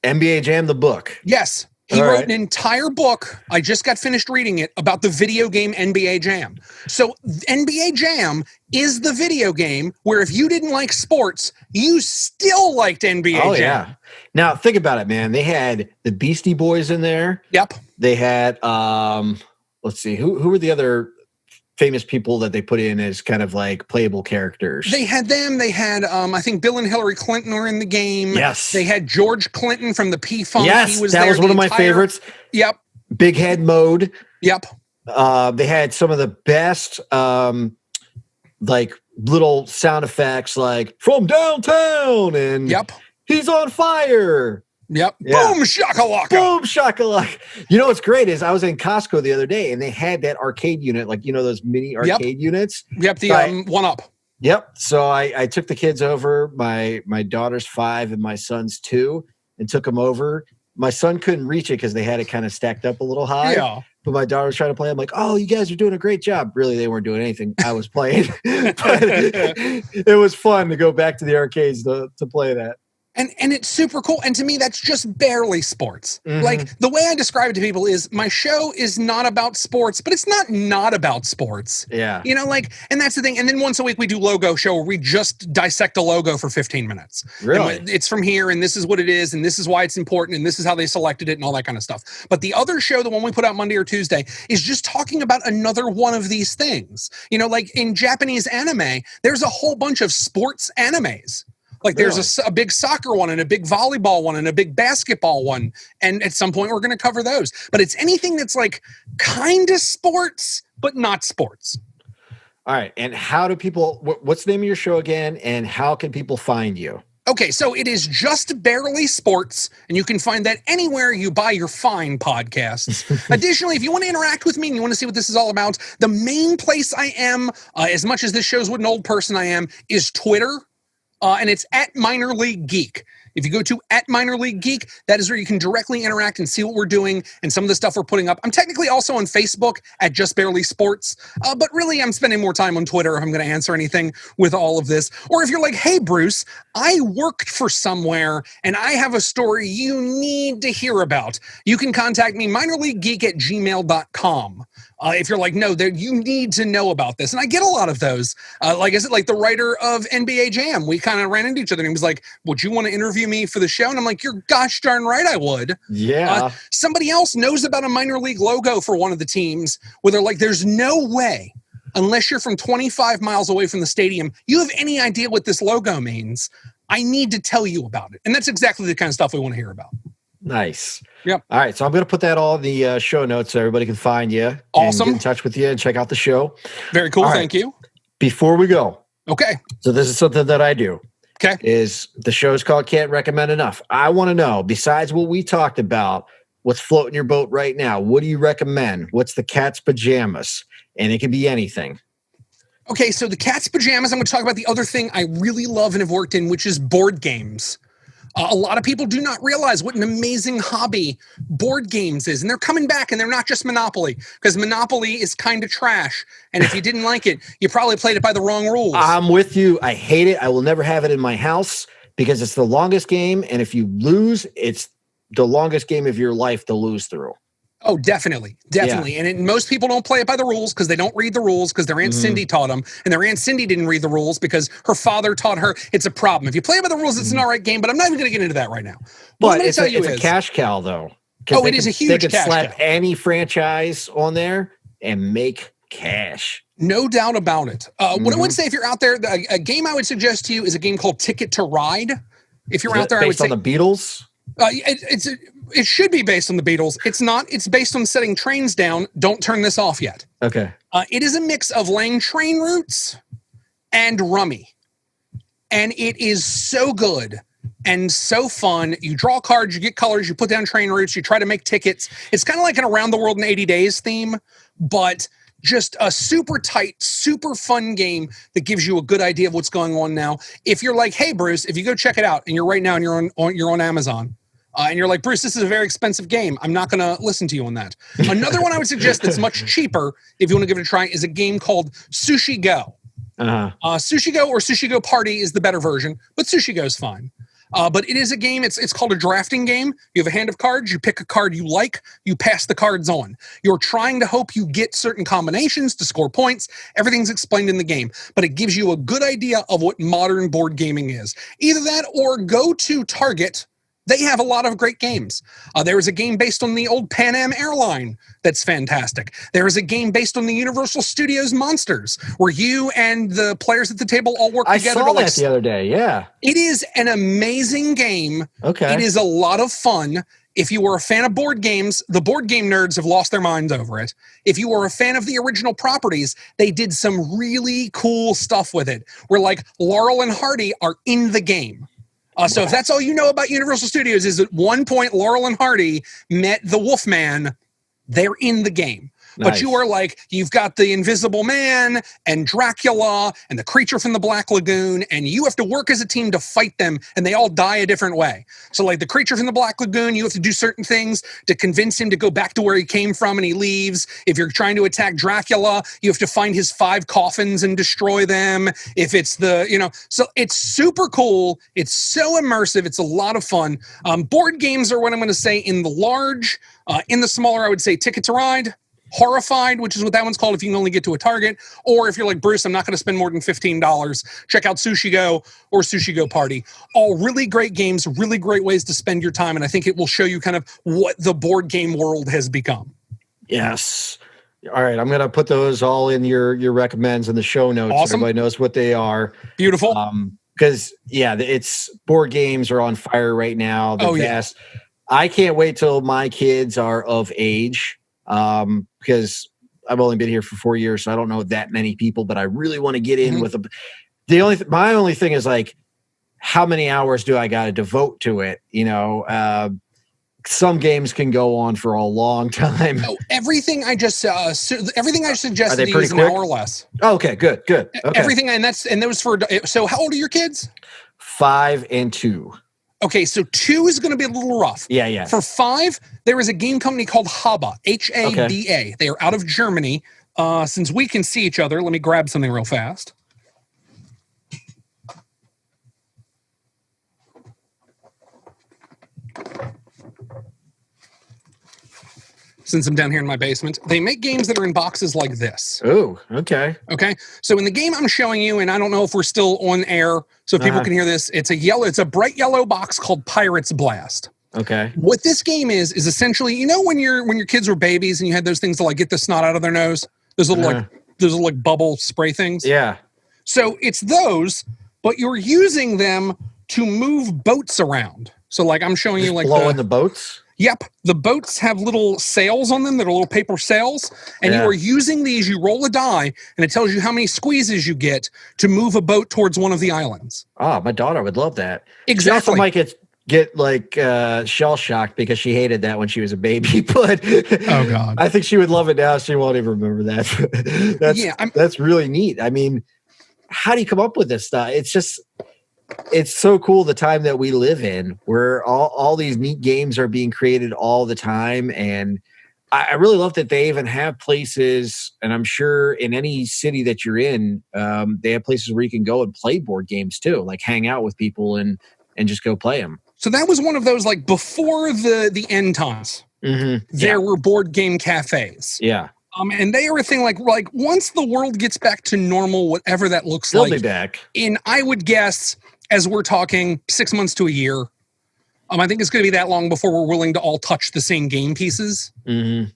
NBA Jam, the book. Yes. He wrote an entire book, I just got finished reading it, about the video game NBA Jam. So NBA Jam is the video game where if you didn't like sports, you still liked NBA Jam. Yeah. Now, think about it, man. They had the Beastie Boys in there. Yep. They had, let's see, who were the other famous people that they put in as kind of like playable characters? They had them. They had, I think Bill and Hillary Clinton were in the game. Yes. They had George Clinton from the P-Funk. Yes, that was one of my favorites. Yep. Big Head Mode. Yep. They had some of the best, like little sound effects, like from downtown and he's on fire. Yep. Yeah. Boom shakalaka. Boom shakalaka. You know what's great is I was in Costco the other day and they had that arcade unit, like, you know, those mini arcade units. Yep. The 1-up. Yep. So I took the kids over. My daughter's 5 and my son's 2, and took them over. My son couldn't reach it because they had it kind of stacked up a little high. Yeah. But my daughter was trying to play. I'm like, oh, you guys are doing a great job. Really, they weren't doing anything. I was playing. But it was fun to go back to the arcades to play that. And it's super cool. And to me, that's just barely sports. Mm-hmm. Like the way I describe it to people is my show is not about sports, but it's not about sports. Yeah. You know, like, and that's the thing. And then once a week we do logo show where we just dissect a logo for 15 minutes. Really? And it's from here and this is what it is. And this is why it's important. And this is how they selected it and all that kind of stuff. But the other show, the one we put out Monday or Tuesday, is just talking about another one of these things. You know, like in Japanese anime, there's a whole bunch of sports animes. Like there's a big soccer one and a big volleyball one and a big basketball one. And at some point we're going to cover those. But it's anything that's like kind of sports, but not sports. All right. And how do people, what's the name of your show again? And how can people find you? Okay, so it is Just Barely Sports, and you can find that anywhere you buy your fine podcasts. Additionally, if you want to interact with me and you want to see what this is all about, the main place I am, as much as this shows what an old person I am, is Twitter, and it's at Minor League Geek. If you go to at Minor League Geek, that is where you can directly interact and see what we're doing and some of the stuff we're putting up. I'm technically also on Facebook at Just Barely Sports, but really I'm spending more time on Twitter if I'm going to answer anything with all of this. Or if you're like, hey, Bruce, I worked for somewhere and I have a story you need to hear about, you can contact me, minorleaguegeek@gmail.com. If you're like, no, you need to know about this. And I get a lot of those. Is it like the writer of NBA Jam? We kind of ran into each other and he was like, would you want to interview me for the show? And I'm like, you're gosh darn right I would. Yeah. Somebody else knows about a minor league logo for one of the teams where they're like, there's no way, unless you're from 25 miles away from the stadium, you have any idea what this logo means. I need to tell you about it. And that's exactly the kind of stuff we want to hear about. Nice. Yep. All right. So I'm going to put that all in the show notes so everybody can find you. Awesome. And get in touch with you and check out the show. Very cool. All right. Thank you. Before we go. Okay. So this is something that I do. Okay. Is the show's called Can't Recommend Enough. I want to know, besides what we talked about, what's floating your boat right now? What do you recommend? What's the cat's pajamas? And it can be anything. Okay, so the cat's pajamas, I'm going to talk about the other thing I really love and have worked in, which is board games. A lot of people do not realize what an amazing hobby board games is. And they're coming back, and they're not just Monopoly, because Monopoly is kind of trash. And if you didn't like it, you probably played it by the wrong rules. I'm with you. I hate it. I will never have it in my house because it's the longest game. And if you lose, it's the longest game of your life to lose through. Oh, definitely. Definitely. Yeah. And most people don't play it by the rules because they don't read the rules because their Aunt Cindy taught them. And their Aunt Cindy didn't read the rules because her father taught her. It's a problem. If you play it by the rules, it's an all right game, but I'm not even going to get into that right now. But it's a cash cow, though. Oh, it is a huge cash cow. They can slap any franchise on there and make cash. No doubt about it. What I would say if you're out there, a game I would suggest to you is a game called Ticket to Ride. If you're out there, I would say. Based on the Beatles? It should be based on the Beatles. It's not. It's based on setting trains down. Don't turn this off yet. Okay. It is a mix of laying train routes and rummy. And it is so good and so fun. You draw cards, you get colors, you put down train routes, you try to make tickets. It's kind of like an Around the World in 80 Days theme, but just a super tight, super fun game that gives you a good idea of what's going on now. If you're like, hey, Bruce, if you go check it out and you're right now and you're on Amazon, and you're like, Bruce, this is a very expensive game. I'm not going to listen to you on that. Another one I would suggest that's much cheaper, if you want to give it a try, is a game called Sushi Go. Sushi Go or Sushi Go Party is the better version, but Sushi Go is fine. But it is a game. It's called a drafting game. You have a hand of cards. You pick a card you like. You pass the cards on. You're trying to hope you get certain combinations to score points. Everything's explained in the game, but it gives you a good idea of what modern board gaming is. Either that or go to Target. They have a lot of great games. There is a game based on the old Pan Am airline that's fantastic. There is a game based on the Universal Studios Monsters, where you and the players at the table all work together. I saw that the other day, yeah. It is an amazing game. Okay. It is a lot of fun. If you were a fan of board games, the board game nerds have lost their minds over it. If you were a fan of the original properties, they did some really cool stuff with it, where like Laurel and Hardy are in the game. So if that's all you know about Universal Studios is at one point Laurel and Hardy met the Wolfman, they're in the game. Nice. But you are like, you've got the Invisible Man and Dracula and the creature from the Black Lagoon, and you have to work as a team to fight them, and they all die a different way. So like the creature from the Black Lagoon, you have to do certain things to convince him to go back to where he came from, and he leaves. If you're trying to attack Dracula, you have to find his 5 coffins and destroy them. If it's so it's super cool. It's so immersive. It's a lot of fun. Board games are what I'm going to say in the large. In the smaller, I would say Ticket to Ride. Horrified, which is what that one's called if you can only get to a Target. Or if you're like, Bruce, I'm not going to spend more than $15, check out Sushi Go or Sushi Go Party. All really great games, really great ways to spend your time, and I think it will show you kind of what the board game world has become. Yes. All right, I'm going to put those all in your recommends in the show notes. Awesome. So everybody knows what they are. Beautiful. Because, it's board games are on fire right now. Yes. I can't wait till my kids are of age. Because I've only been here for 4 years, so I don't know that many people, but I really want to get in with them. My only thing is like, how many hours do I got to devote to it? Some games can go on for a long time. Oh, everything I suggested Are they is an quick? hour or less. Oh, okay, good. Okay. Everything, and those for. So, how old are your kids? 5 and 2. Okay, so 2 is going to be a little rough. Yeah. For 5, there is a game company called HABA, HABA. Okay. They are out of Germany. Since we can see each other, let me grab something real fast. Since I'm down here in my basement, they make games that are in boxes like this. Oh, okay. Okay. So in the game I'm showing you, and I don't know if we're still on air, so people can hear this, it's a bright yellow box called Pirate's Blast. Okay. What this game is essentially, when your kids were babies and you had those things to like get the snot out of their nose, those little bubble spray things. Yeah. So it's those, but you're using them to move boats around. So like I'm showing you like blowing the boats. Yep. The boats have little sails on them that are little paper sails, and you are using these. You roll a die, and it tells you how many squeezes you get to move a boat towards one of the islands. Oh, my daughter would love that. Exactly. She also might get like shell shocked because she hated that when she was a baby. But oh god, I think she would love it now. She won't even remember that. That's really neat. I mean, how do you come up with this stuff? It's so cool the time that we live in, where all these neat games are being created all the time. And I really love that they even have places, and I'm sure in any city that you're in, they have places where you can go and play board games too, like hang out with people and just go play them. So that was one of those, like before the end times, there were board game cafes. Yeah. And they are a thing like once the world gets back to normal, whatever that looks They'll like. They'll be back. I would guess, as we're talking 6 months to a year, I think it's going to be that long before we're willing to all touch the same game pieces. Mm-hmm.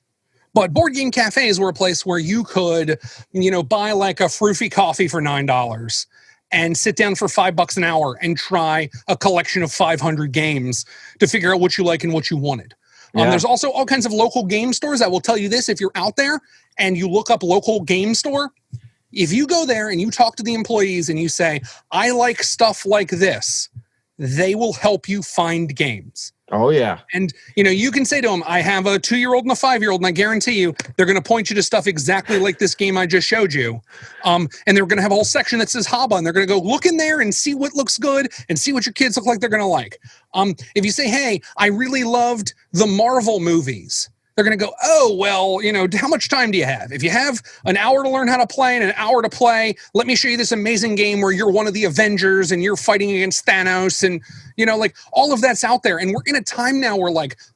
But board game cafes were a place where you could, buy like a froofy coffee for $9 and sit down for $5 an hour and try a collection of 500 games to figure out what you like and what you wanted. Yeah. There's also all kinds of local game stores. I will tell you this, if you're out there and you look up local game store, if you go there and you talk to the employees and you say, I like stuff like this, they will help you find games. Oh, yeah. And, you can say to them, I have a 2-year-old and a 5-year-old, and I guarantee you they're going to point you to stuff exactly like this game I just showed you. And they're going to have a whole section that says HABA, and they're going to go look in there and see what looks good and see what your kids look like they're going to like. If you say, hey, I really loved the Marvel movies, they're going to go, oh, well, how much time do you have? If you have an hour to learn how to play and an hour to play, let me show you this amazing game where you're one of the Avengers and you're fighting against Thanos. And, all of that's out there. And we're in a time now where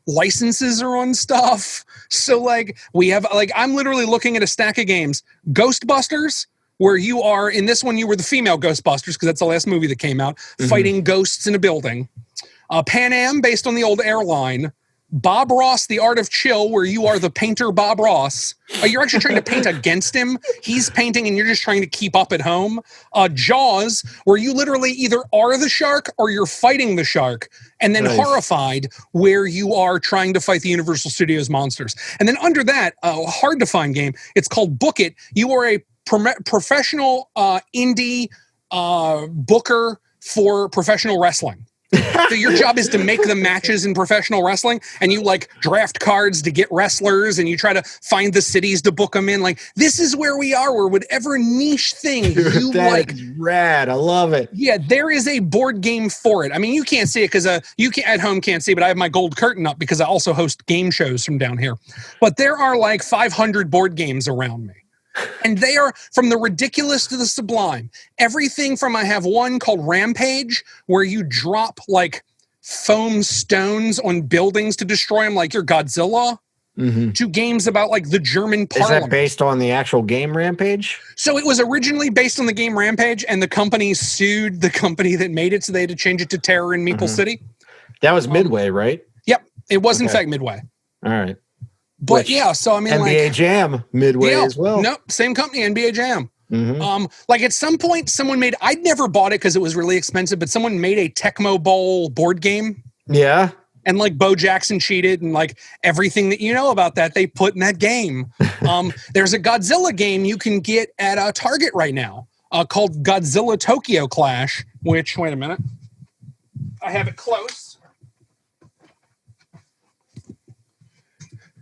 licenses are on stuff. So we have, I'm literally looking at a stack of games. Ghostbusters, where you are, in this one, you were the female Ghostbusters, because that's the last movie that came out, fighting ghosts in a building. Pan Am, based on the old airline. Bob Ross, The Art of Chill, where you are the painter Bob Ross. You're actually trying to paint against him. He's painting and you're just trying to keep up at home. Jaws, where you literally either are the shark or you're fighting the shark. And then Horrified, where you are trying to fight the Universal Studios monsters. And then under that, a hard-to-find game, it's called Book It. You are a professional indie booker for professional wrestling. So your job is to make the matches in professional wrestling, and you draft cards to get wrestlers, and you try to find the cities to book them in. This is where we are, where whatever niche thing you like. That's rad. I love it. Yeah, there is a board game for it. I mean, you can't see it because you at home can't see, but I have my gold curtain up because I also host game shows from down here. But there are 500 board games around me. And they are from the ridiculous to the sublime. Everything from, I have one called Rampage, where you drop foam stones on buildings to destroy them, like your Godzilla, to games about the German Parliament. Is that based on the actual game Rampage? So it was originally based on the game Rampage, and the company sued the company that made it, so they had to change it to Terror in Meeple City. That was Midway, right? Yep. It was in fact Midway. All right. But so I mean, NBA Jam Midway as well. Nope, same company, NBA Jam. At some point, someone made. I'd never bought it because it was really expensive, but someone made a Tecmo Bowl board game. Yeah, and Bo Jackson cheated, and everything that you know about that they put in that game. There's a Godzilla game you can get at Target right now called Godzilla Tokyo Clash. Which, wait a minute. I have it close.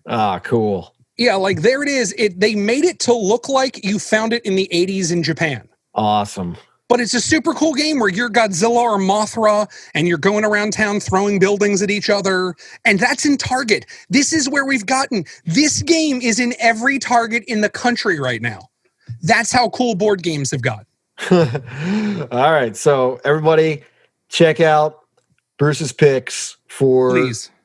Ah, cool. Yeah, like there it is. They made it to look like you found it in the 80s in Japan. Awesome. But it's a super cool game where you're Godzilla or Mothra and you're going around town throwing buildings at each other. And that's in Target. This is where we've gotten. This game is in every Target in the country right now. That's how cool board games have got. All right. So everybody check out Bruce's picks for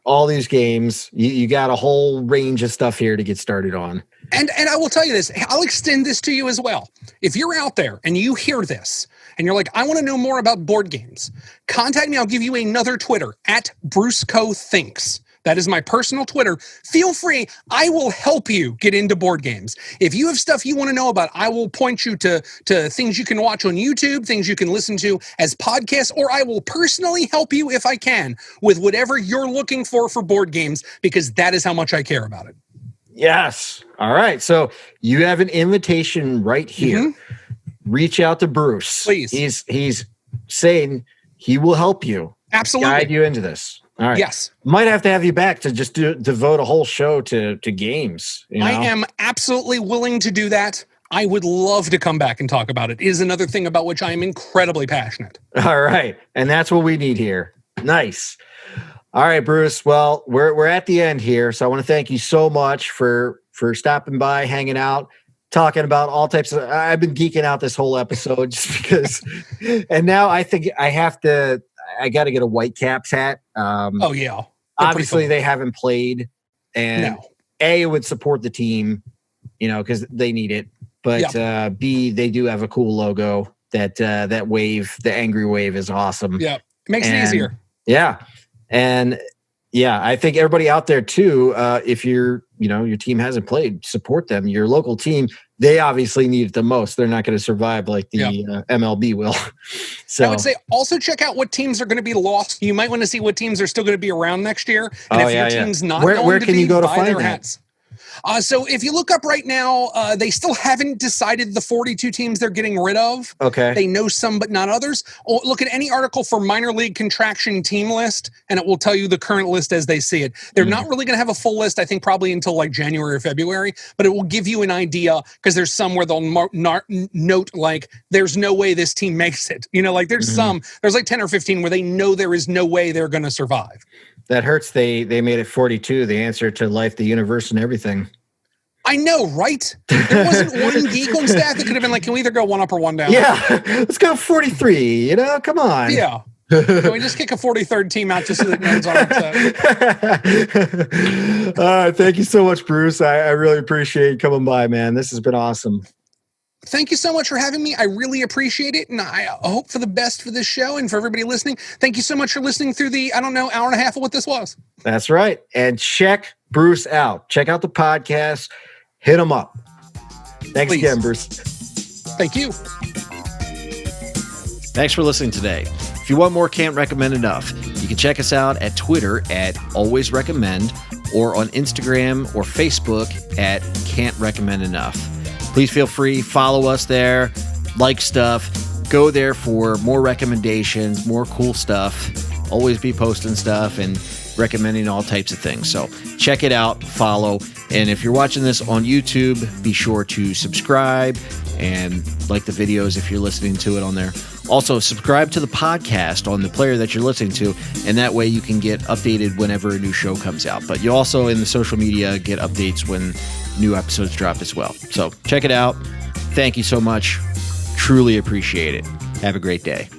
all these games. You got a whole range of stuff here to get started on. And I will tell you this, I'll extend this to you as well. If you're out there and you hear this and you're like, I want to know more about board games, contact me. I'll give you another Twitter at BruceCoThinks. That is my personal Twitter. Feel free. I will help you get into board games. If you have stuff you want to know about, I will point you to things you can watch on YouTube, things you can listen to as podcasts, or I will personally help you if I can with whatever you're looking for board games, because that is how much I care about it. Yes. All right. So you have an invitation right here. Mm-hmm. Reach out to Bruce. Please. He's saying he will help you. Absolutely. Guide you into this. All right. Yes. Might have to have you back to just devote a whole show to games. You know? I am absolutely willing to do that. I would love to come back and talk about it. It is another thing about which I am incredibly passionate. All right. And that's what we need here. Nice. All right, Bruce. Well, we're at the end here. So I want to thank you so much for stopping by, hanging out, talking about all types of, I've been geeking out this whole episode just because, and now I think I got to get a Whitecaps hat. Oh yeah. Obviously cool. They haven't played, and A, would support the team, cause they need it. But B, they do have a cool logo that wave, the angry wave is awesome. Yeah. Makes it easier. Yeah. And yeah, I think everybody out there too, if your team hasn't played, support them. Your local team, they obviously need it the most. They're not going to survive like the MLB will. So I would say also check out what teams are going to be lost. You might want to see what teams are still going to be around next year. And if your team's not where can you go to find that? Hats. So if you look up right now, they still haven't decided the 42 teams they're getting rid of. Okay. They know some, but not others. Or look at any article for minor league contraction team list, and it will tell you the current list as they see it. They're not really going to have a full list, I think, probably until like January or February, but it will give you an idea because there's some where they'll note like, there's no way this team makes it. There's there's like 10 or 15 where they know there is no way they're going to survive. That hurts. They made it 42, the answer to life, the universe, and everything. I know, right? There wasn't one geek on staff that could have been like, can we either go one up or one down? Yeah, let's go 43, come on. Yeah. Can we just kick a 43rd team out just so that no one's on upset? Thank you so much, Bruce. I really appreciate coming by, man. This has been awesome. Thank you so much for having me. I really appreciate it. And I hope for the best for this show and for everybody listening. Thank you so much for listening through the, hour and a half of what this was. That's right. And check Bruce out. Check out the podcast. Hit him up. Thanks again, Bruce. Thank you. Thanks for listening today. If you want more Can't Recommend Enough, you can check us out at Twitter at Always Recommend or on Instagram or Facebook at Can't Recommend Enough. Please feel free, follow us there, like stuff, go there for more recommendations, more cool stuff. Always be posting stuff and recommending all types of things. So check it out, follow. And if you're watching this on YouTube, be sure to subscribe and like the videos if you're listening to it on there. Also, subscribe to the podcast on the player that you're listening to, and that way you can get updated whenever a new show comes out. But you also, in the social media, get updates when new episodes drop as well. So check it out. Thank you so much. Truly appreciate it. Have a great day.